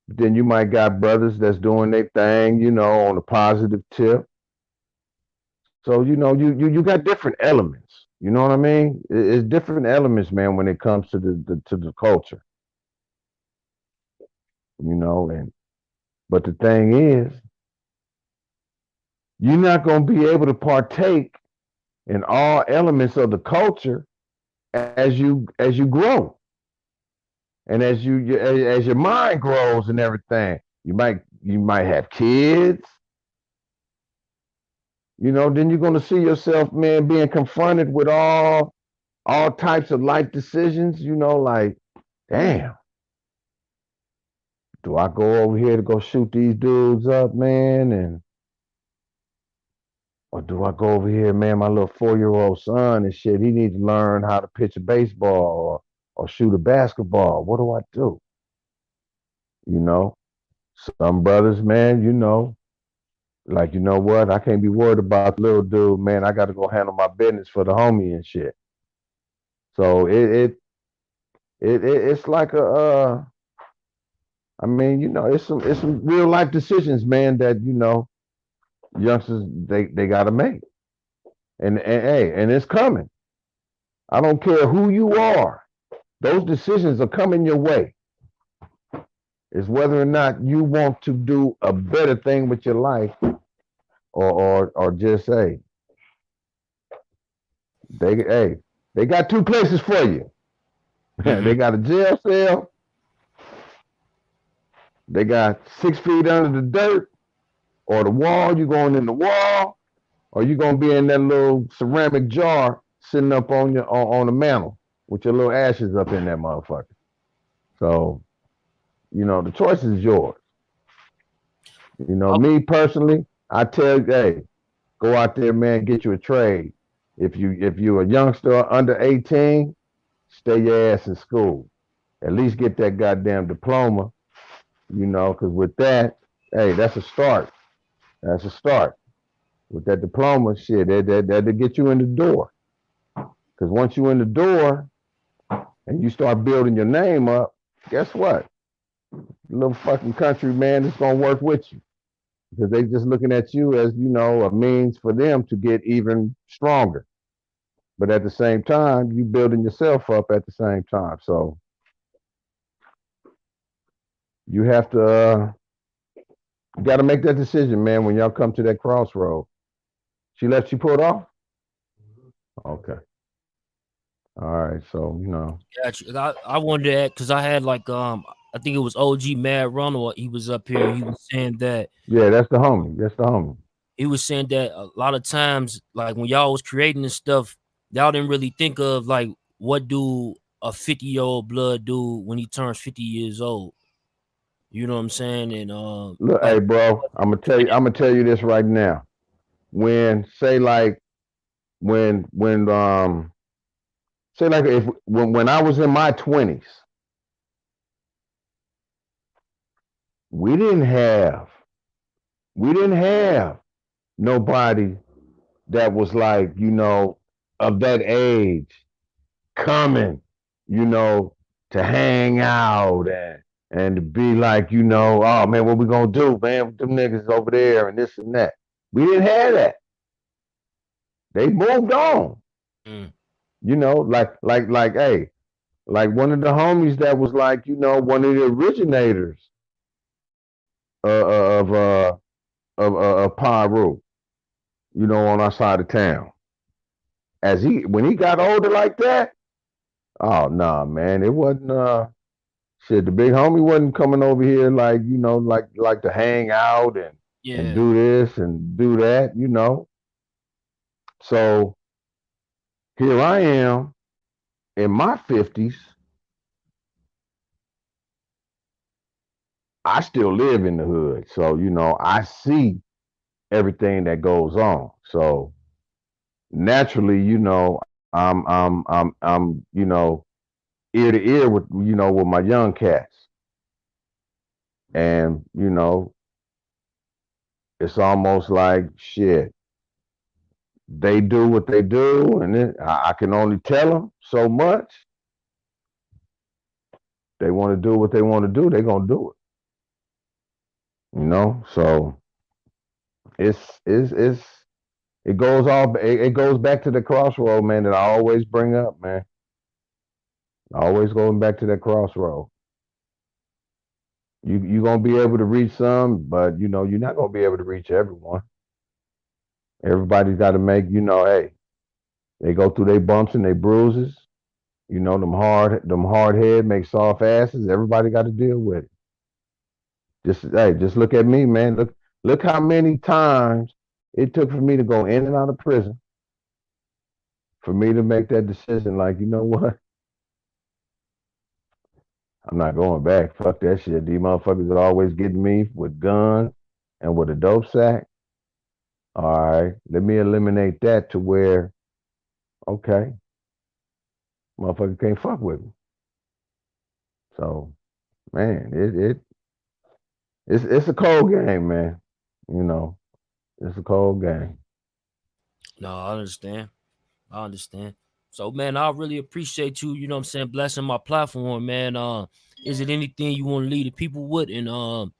Then you might got brothers that's doing their thing, on a positive tip. So you got different elements. You know what I mean? It's different elements, man, when it comes to the culture. And but the thing is, you're not going to be able to partake in all elements of the culture as you grow, and as your mind grows and everything. You might have kids. Then you're going to see yourself, man, being confronted with all types of life decisions. Like, damn, do I go over here to go shoot these dudes up, man, and Or do I go over here, man? My little 4-year-old son and shit, he needs to learn how to pitch a baseball or shoot a basketball. What do I do? You know, some brothers, man, like, you know what? I can't be worried about the little dude, man. I got to go handle my business for the homie and shit. So it's like I mean, it's some real life decisions, man, that youngsters they got to make, and hey, and it's coming. I don't care who you are; those decisions are coming your way. It's whether or not you want to do a better thing with your life, or just hey, they got two places for you. Mm-hmm. They got a jail cell. They got 6 feet under the dirt, or the wall. You going in the wall, or you gonna be in that little ceramic jar sitting up on the mantle with your little ashes up in that motherfucker. So the choice is yours. Oh, Me personally, I tell you, hey, go out there, man, get you a trade. If you're a youngster under 18, stay your ass in school. At least get that goddamn diploma, because with that, hey, that's a start. That's a start. With that diploma, shit, that'll get you in the door. Because once you in the door and you start building your name up, guess what? The little fucking country, man, is gonna work with you because they just looking at you as a means for them to get even stronger. But at the same time, you building yourself up at the same time. So you have to you got to make that decision, man. When y'all come to that crossroad, she left you put off. Okay, all right. So got you. I wondered that because I had like I think it was OG Mad Ronald. He was up here. He was saying that yeah, that's the homie. That's the homie. a lot of times, like when y'all was creating this stuff, y'all didn't really think of like what do a 50-year-old blood do when he turns 50 years old. You know what I'm saying? And Look, like hey, bro, I'm gonna tell you this right now. When say like when say like if when I was in my 20s, we didn't have we didn't have nobody that was like of that age coming, you know, to hang out and to be like, oh man, what we gonna do, man? With them niggas over there and this and that. We didn't have that. They moved on. mm, Hey, like one of the homies that was like, one of the originators of Piru, on our side of town. When he got older like that, oh nah, man, it wasn't shit. The big homie wasn't coming over here like like to hang out and yeah. do this and do that. So here I am in my 50s. I still live in the hood, so I see everything that goes on. So naturally, I'm ear to ear with my young cats, and it's almost like shit. They do what they do, and I can only tell them so much. They want to do what they want to do, they're gonna do it. So it's it goes back to the crossroad, man, that I always bring up, man. Always going back to that crossroad. You gonna be able to reach some, but you're not gonna be able to reach everyone. Everybody's got to make, hey, they go through their bumps and their bruises. Them hard head make soft asses. Everybody got to deal with it. Just look at me, man. Look how many times it took for me to go in and out of prison for me to make that decision. Like, you know what? I'm not going back. Fuck that shit. These motherfuckers are always getting me with guns and with a dope sack. All right, let me eliminate that to where, okay, motherfucker can't fuck with me. So, man, it's a cold game, man. You know, it's a cold game. No, I understand. I understand. So, man, I really appreciate you, you know what I'm saying, blessing my platform, man. Is it anything you want to leave the people with, and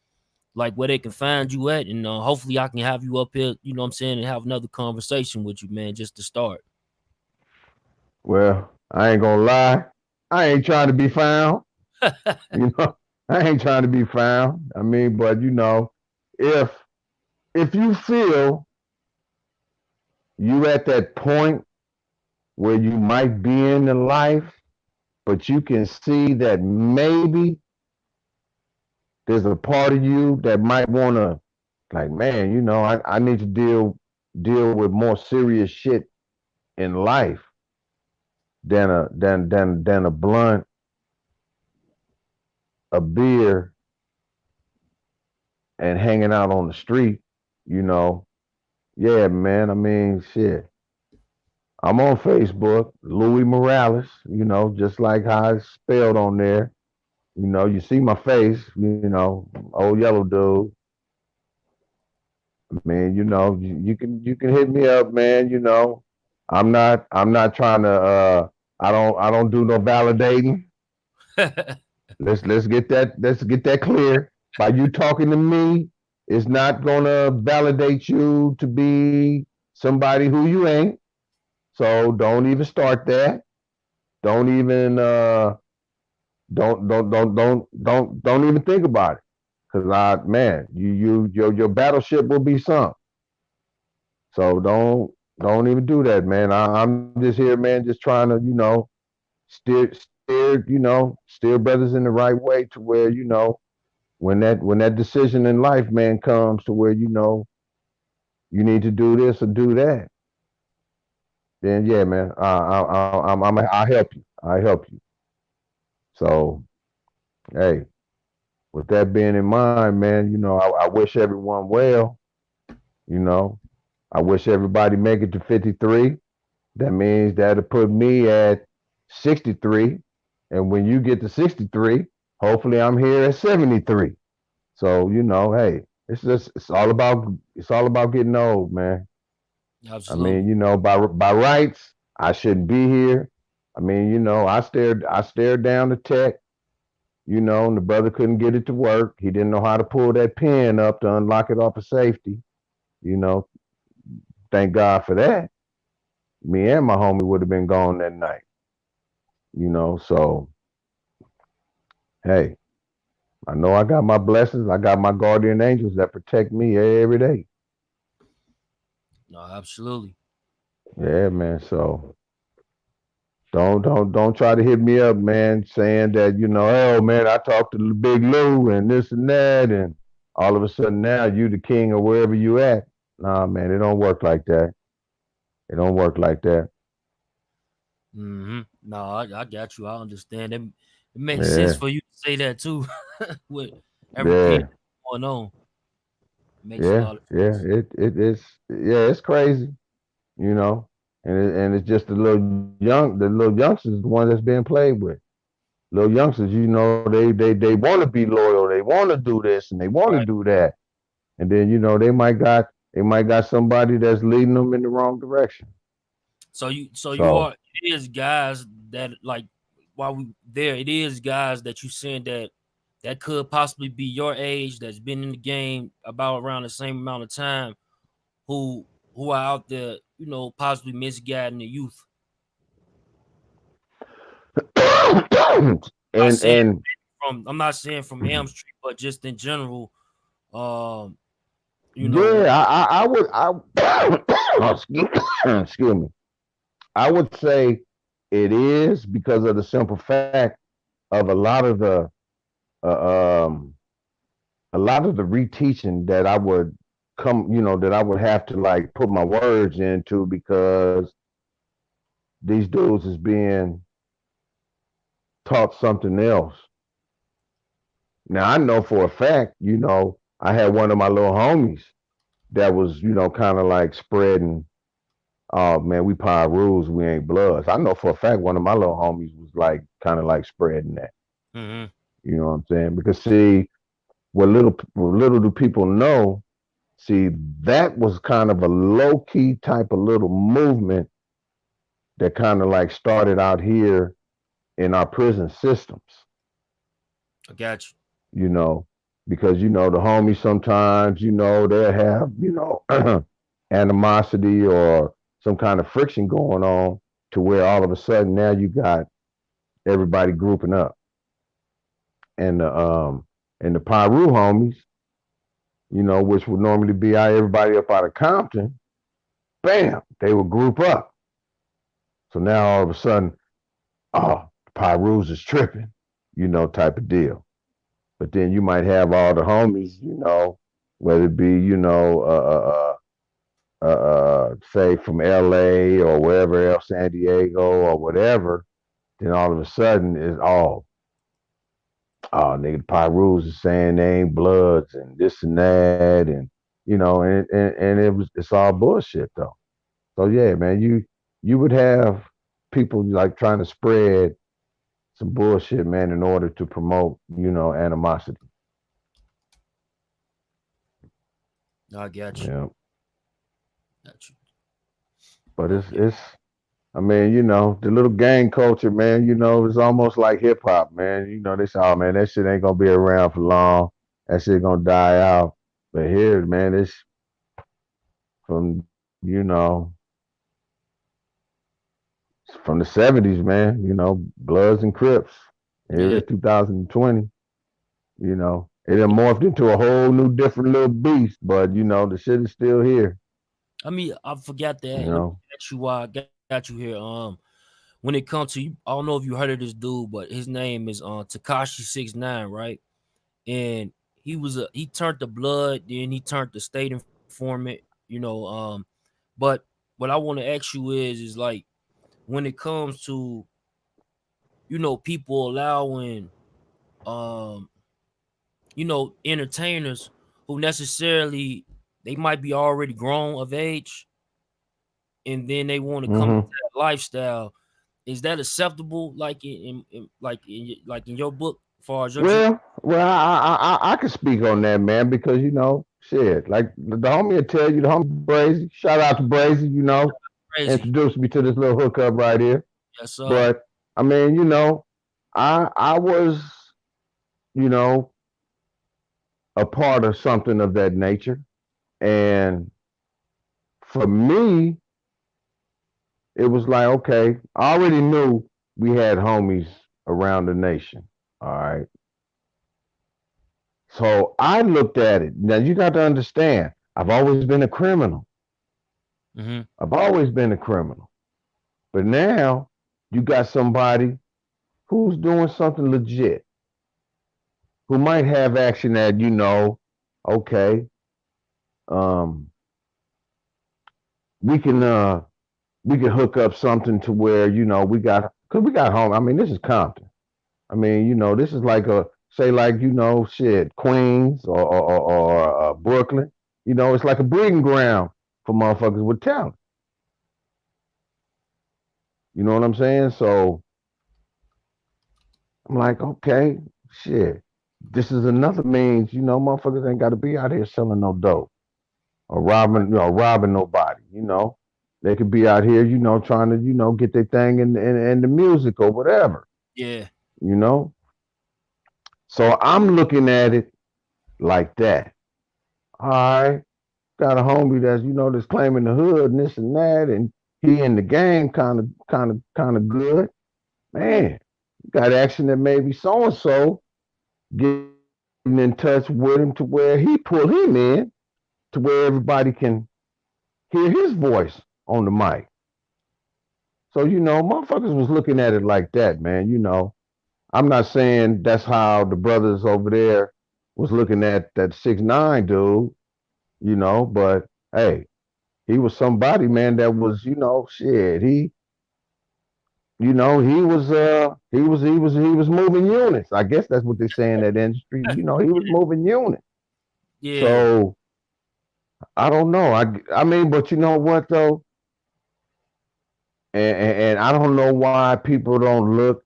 like where they can find you at, and hopefully I can have you up here, you know what I'm saying, and have another conversation with you, man, just to start. Well, I ain't gonna lie, I ain't trying to be found. You know, I ain't trying to be found. I mean, but you know, if if you feel you at that point where you might be in the life, but you can see that maybe there's a part of you that might want to, like, man, you know, I need to deal with more serious shit in life than a blunt, a beer, and hanging out on the street. You know, yeah, man. I mean, shit. I'm on Facebook, Louie Morales. You know, just like how it's spelled on there. You know, you see my face. You know, old yellow dude. I mean, you know, you can hit me up, man. You know, I'm not trying to. I don't do no validating. Let's get that clear. By you talking to me, it's not gonna validate you to be somebody who you ain't. So don't even start that. Don't even don't even think about it. Cause man, your battleship will be sunk. So don't even do that, man. I'm just here, man, just trying to, steer brothers in the right way to where, when that decision in life, man, comes to where, you need to do this or do that, then yeah, man, I'll help you. I help you. So hey, with that being in mind, man, I wish everyone well. You know, I wish everybody make it to 53. That means that'll put me at 63. And when you get to 63, hopefully I'm here at 73. So, hey, it's all about getting old, man. I mean, Absolutely. by rights, I shouldn't be here. I mean, I stared down the tech, and the brother couldn't get it to work. He didn't know how to pull that pin up to unlock it off of safety. You know, thank God for that. Me and my homie would have been gone that night. So hey, I know I got my blessings. I got my guardian angels that protect me every day. No, absolutely. Yeah, man. So don't try to hit me up, man, saying that, oh man, I talked to the Big Lou and this and that, and all of a sudden now you the king or wherever you at. Nah, man, it don't work like that. It don't work like that. No, I got you. I understand. It makes sense Yeah, for you to say that too, with everything yeah, that's going on. It makes a yeah, lot of yeah. sense. It's crazy, and it's just the little youngsters, the ones that's being played with. Little youngsters, they want to be loyal, they want to do this and they want to Right. do that, and then they might got somebody that's leading them in the wrong direction. So you So are, it is guys that, like, while we there, it is guys that you saying that could possibly be your age, that's been in the game about around the same amount of time, who who are out there, possibly misguiding the youth. I'm not and saying and I'm not saying from Elm Street, but just in general. Um, you know, yeah, I would excuse me. I would say it is because of the simple fact of uh, um a lot of the reteaching that I would that I would have to like put my words into because these dudes is being taught something else. Now I know for a fact, I had one of my little homies. that was, kind of like spreading, oh man, we Pirus, we ain't Bloods. I know for a fact one of my little homies was like kind of like spreading that. Mm-hmm. You know what I'm saying? Because see, what little do people know, see, that was kind of a low key type of little movement that kind of like started out here in our prison systems, I got you. you know, because the homies sometimes, they'll have, animosity or some kind of friction going on to where all of a sudden now you got everybody grouping up. And the Piru homies, which would normally be everybody up out of Compton, bam, they would group up. So now all of a sudden, oh, Pirus is tripping, type of deal. But then you might have all the homies, whether it be, say from LA or wherever else, San Diego or whatever, then all of a sudden it's all, oh, nigga, Pirus is saying they ain't Bloods and this and that, and and it's all bullshit though. So yeah, man, you would have people like trying to spread some bullshit, man, in order to promote, animosity. I got you. Yeah, Got you. but it's Okay. it's. I mean, the little gang culture, man. It's almost like hip hop, man. They say, oh man, that shit ain't gonna be around for long. That shit gonna die out. But here, man, it's from from the '70s, man. Bloods and Crips. Here Yeah. it's 2020. It done morphed into a whole new different little beast, but the shit is still here. I mean, I forgot that. You Let me know. ask you why I got you here. When it comes to you, I don't know if you heard of this dude, but his name is Takashi 69, right? And he turned the blood, then he turned the state informant, but what I want to ask you is like when it comes to people allowing um entertainers who necessarily they might be already grown of age and then they want to come into Hmm. that lifestyle. Is that acceptable? Like like in your book, as far as your Well, I can speak on that, man, because shit, like the homie will tell you, the homie Brazy. Shout out to Brazy, crazy? introduced me to this little hookup right here. Yes, sir. But I mean, I was, you know, a part of something of that nature, and for me, it was like, okay, I already knew we had homies around the nation. All right. So I looked at it. Now you got to understand, I've always been a criminal. Mm-hmm. I've always been a criminal. But now you got somebody who's doing something legit, who might have action that, okay, um, we can we can hook up something to where, cause we got home. I mean, this is Compton. I mean, this is like a say like shit Queens or Brooklyn. It's like a breeding ground for motherfuckers with talent. You know what I'm saying? So I'm like, okay, shit. This is another means. Motherfuckers ain't got to be out here selling no dope or robbing nobody. They could be out here, trying to get their thing in the music or whatever. Yeah. You know. So I'm looking at it like that. All right, got a homie that's that's claiming the hood and this and that, and he in the game kind of good. Man, got action that maybe so and so getting in touch with him to where he pull him in to where everybody can hear his voice on the mic. So motherfuckers was looking at it like that, man. I'm not saying that's how the brothers over there was looking at that 6ix9ine dude, but hey, he was somebody, man, that was, shit. He was moving units. I guess that's what they say in that industry. He was moving units. Yeah. So I don't know. I mean, but you know what though, and I don't know why people don't look,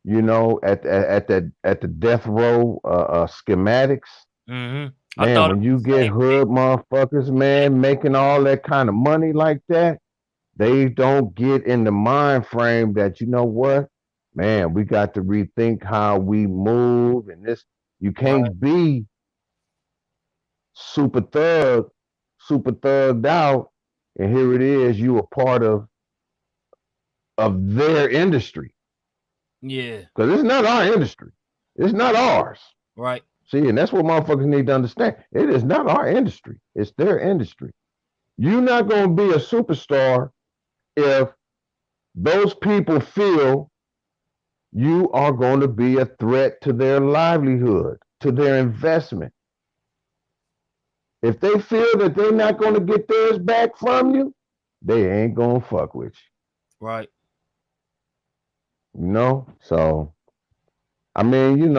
at the death row schematics. I Man, thought when it you was the get same hood motherfuckers, man, making all that kind of money like that, they don't get in the mind frame that, you know what, man, we got to rethink how we move and this. You thing. Right. can't be super thug, super thugged out, and here it is, you a part of their industry. Yeah. Because it's not our industry. It's not ours. Right. See, and that's what motherfuckers need to understand. It is not our industry. It's their industry. You're not going to be a superstar if those people feel you are going to be a threat to their livelihood, to their investment. If they feel that they're not going to get theirs back from you, they ain't going to fuck with Right. you. So I mean,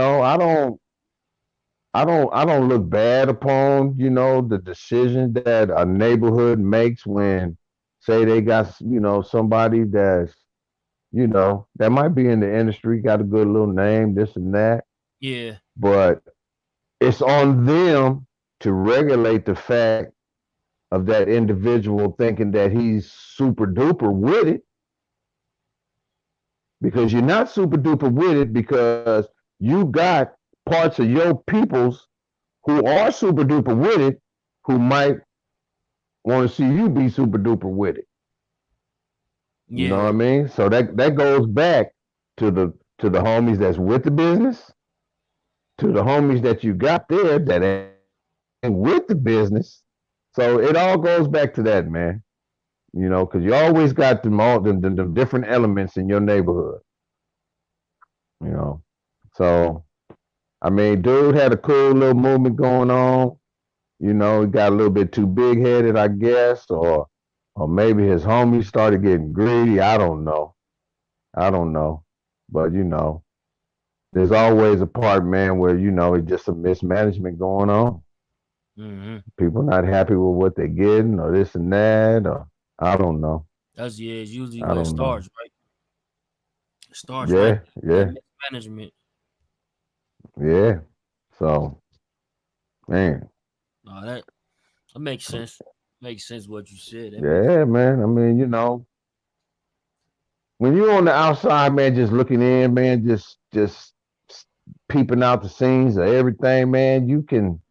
I don't look bad upon, the decision that a neighborhood makes when, say, they got, somebody that might be in the industry, got a good little name, this and that. Yeah. But it's on them to regulate the fact of that individual thinking that he's super duper with it, because you're not super duper with it, because you got parts of your peoples who are super duper with it who might want to see you be super duper with it. You know what Yeah. I mean? So that goes back to the homies that's with the business, to the homies that you got there that ain't with the business. So it all goes back to that, man. Because you always got them different elements in your neighborhood. You know, so I mean, dude had a cool little movement going on. He got a little bit too big headed, I guess, or maybe his homies started getting greedy. I don't know. I don't know. But there's always a part, man, where it's just some mismanagement going on. Mm-hmm. People not happy with what they're getting, or this and that, or I don't know. It's usually I where it don't know. starts, right? It starts right Yeah, there, that yeah, mismanagement. yeah. So, man, No, that makes sense. Makes sense what you said. That makes yeah, man. I mean, when you're on the outside, man, just looking in, man, just peeping out the scenes of everything, man, you can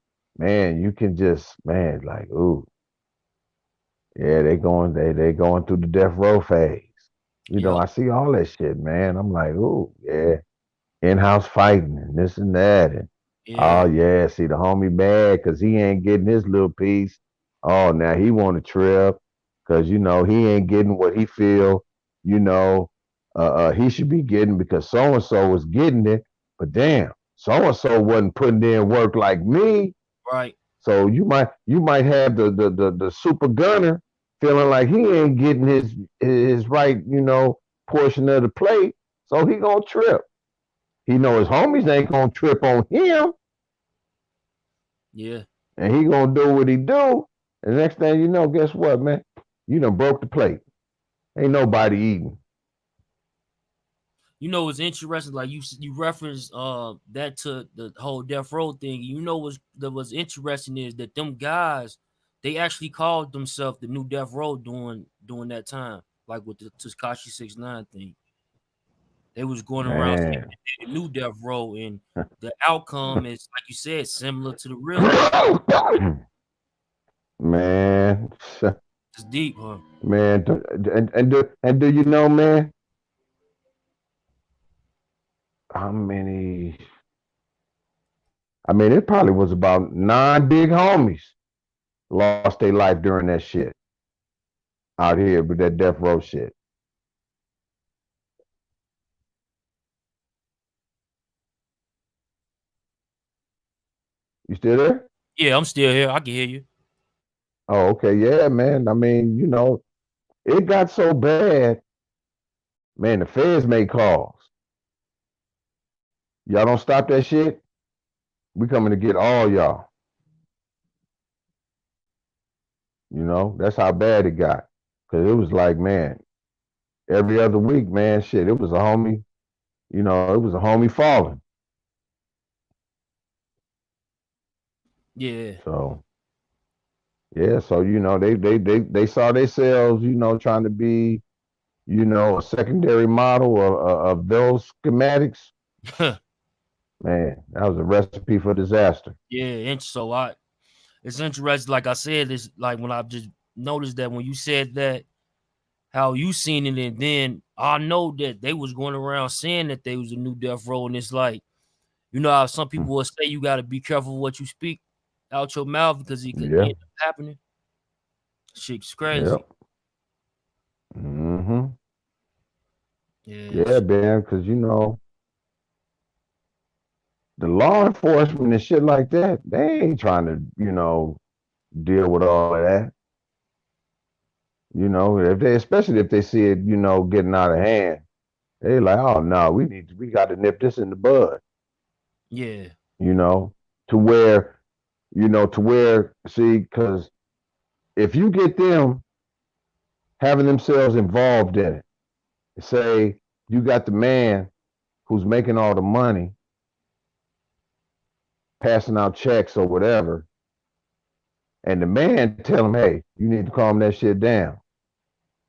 just, man, like, ooh, yeah, they going through the death row phase. Yep. I see all that shit, man. I'm like, ooh, yeah, in-house fighting and this and that, and oh Yeah. yeah, see the homie mad because he ain't getting his little piece. Oh, now he want to trip because he ain't getting what he feel. You know, he should be getting because so and so was getting it, but damn, so and so wasn't putting in work like me. Right. So you might have the super gunner feeling like he ain't getting his right, portion of the plate, so he gonna trip. He know his homies ain't gonna trip on him, Yeah. and he gonna do what he do. And the next thing you know, guess what, man? You done broke the plate. Ain't nobody eating. It's interesting. Like you referenced that to the whole death row thing. What's interesting is that them guys, they actually called themselves the new death row during that time, like with the Takashi 69 thing. They was going around saying Man. that they the new death row, and the outcome is, like you said, similar to the real death. Man. It's deep, huh? Man. And do you know, man, how many? I mean, it probably was about 9 big homies lost their life during that shit out here with that death row shit. You still there? Yeah, I'm still here. I can hear you. Oh, okay. Yeah, man. I mean, it got so bad, man, the feds made calls. Y'all don't stop that shit, we coming to get all y'all. You know, that's how bad it got. Cause it was like, man, every other week, man, shit, it was a homie. You know, it was a homie falling. Yeah. So yeah, so you know, they saw themselves, you know, trying to be, you know, a secondary model of those schematics. Man, that was a recipe for disaster. Yeah, and so it's interesting. Like I said, it's like when I just noticed that when you said that, how you seen it, and then I know that they was going around saying that they was a new death row, and it's like, you know how some Hmm. people will say you got to be careful what you speak out your mouth because it could Yeah, end up happening. Shit's crazy. yep. Hmm. Yeah, Yeah, man, because you know, the law enforcement and shit like that, they ain't trying to, you know, deal with all of that. You know, if they, especially if they see it, you know, getting out of hand, they like, oh no, we got to nip this in the bud. yeah. You know, to where, you know, to where, see, because if you get them having themselves involved in it, say you got the man who's making all the money, passing out checks or whatever, and the man tell him, hey, you need to calm that shit down.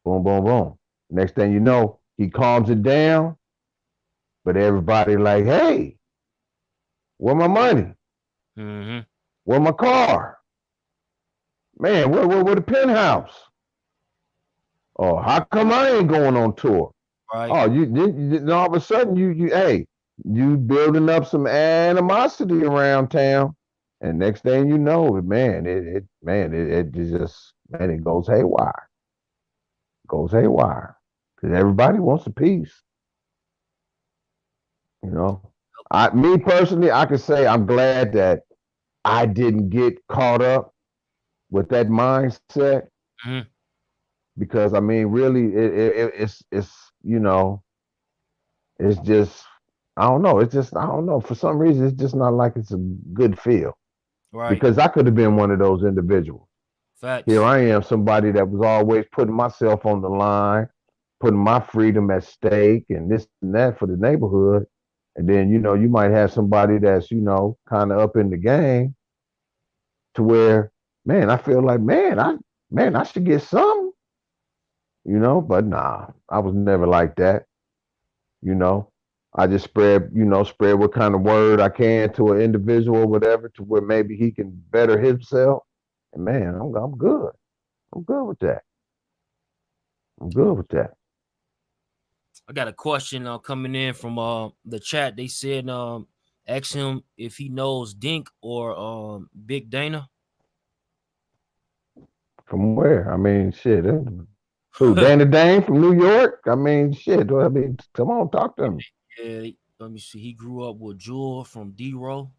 Boom, boom, boom. Next thing you know, he calms it down, but everybody like, hey, where my money? Mm-hmm. Where my car? Man, where the penthouse? Oh, how come I ain't going on tour? Right. Oh, you all of a sudden hey, you building up some animosity around town, and next thing you know, man, it just man, it goes haywire, because everybody wants a piece, you know. Me personally, I could say I'm glad that I didn't get caught up with that mindset, Mm-hmm. because I mean, really, it's you know, it's just I don't know. It's just I don't know. For some reason, it's just not like it's a good feel, Right. because I could have been one of those individuals. Here Facts. I am, somebody that was always putting myself on the line, putting my freedom at stake, and this and that for the neighborhood. And then you know you might have somebody that's you know kind of up in the game, to where man, I feel like man I should get some, you know. But nah, I was never like that. You know, I just spread, you know, spread what kind of word I can to an individual or whatever, to where maybe he can better himself. And man, I'm good. I'm good with that. I'm good with that. I got a question coming in from the chat. They said ask him if he knows Dink or Big Dana. From where? I mean, shit. Who? Danny Dane from New York? I mean, shit. I mean, come on, talk to me. Yeah, let me see. He grew up with Jewel from D Row.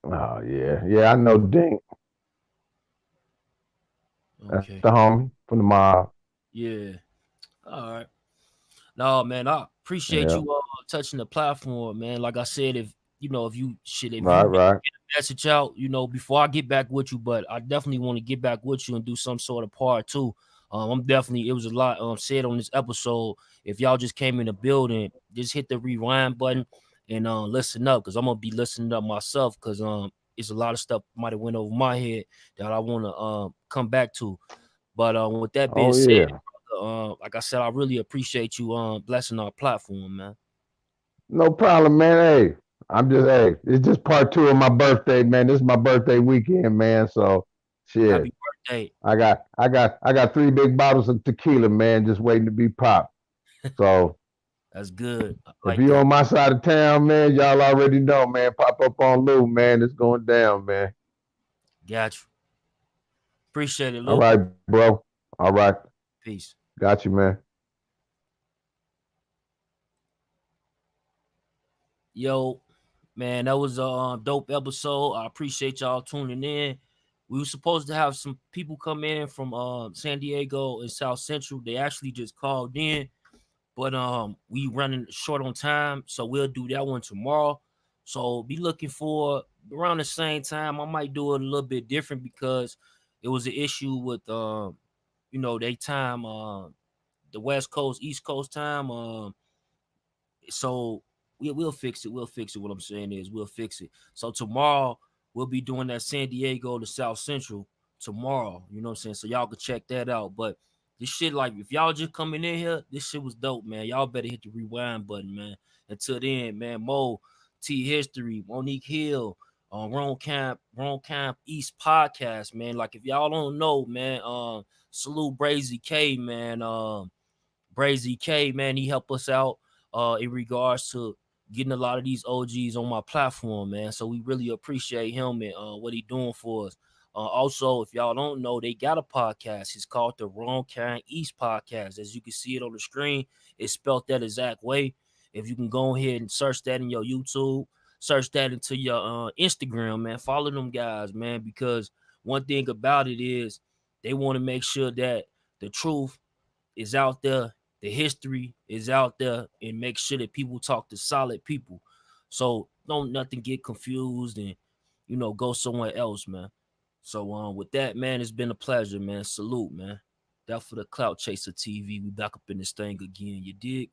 Oh yeah, yeah. I know Dink. That's Okay. the homie from the mob. Yeah. All right. No, man, I appreciate Yeah. you touching the platform, man. Like I said, if Right, you right. message out, before I get back with you, but I definitely want to get back with you and do some sort of part two. I'm definitely, it was a lot said on this episode. If y'all just came in the building, just hit the rewind button and listen up, because I'm gonna be listening up myself, because it's a lot of stuff might have went over my head that I want to come back to. But with that being Oh said, yeah. like I said, I really appreciate you blessing our platform, man. No problem, man. Hey, I'm just hey, it's just part two of my birthday, man. This is my birthday weekend, man. So shit. Happy birthday. I got 3 big bottles of tequila, man, just waiting to be popped. So That's good. I if like you that. on my side of town, man, y'all already know, man. Pop up on Lou, man. It's going down, man. Got you. Appreciate it, All Lou. right, bro. All right. Peace. Got you, man. Yo, man, that was a dope episode. I appreciate y'all tuning in. We were supposed to have some people come in from San Diego and South Central. They actually just called in, but we running short on time, so we'll do that one tomorrow. So be looking for around the same time. I might do it a little bit different because it was an issue with they time the West Coast, East Coast time. So we'll fix it. We'll fix it. What I'm saying is we'll fix it. So tomorrow we'll be doing that San Diego to South Central tomorrow. You know what I'm saying? So y'all can check that out. But this shit, like, if y'all just coming in here, this shit was dope, man. Y'all better hit the rewind button, man. Until then, man, Mo, T History, Monique Hill, Wrong Camp East podcast, man. Like, if y'all don't know, man, salute Brazy K, man. Brazy K, man, he helped us out in regards to getting a lot of these OGs on my platform, man. So we really appreciate him and what he doing for us. Also, if y'all don't know, they got a podcast. It's called the Wrong Kind East Podcast. As you can see it on the screen, it's spelled that exact way. If you can go ahead and search that in your YouTube, search that into your Instagram, man. Follow them guys, man, because one thing about it is they want to make sure that the truth is out there, the history is out there, and make sure that people talk to solid people. So don't nothing get confused and go somewhere else, man. So with that, man, it's been a pleasure, man. Salute, man. That for the Clout Chaser TV. We back up in this thing again. You dig?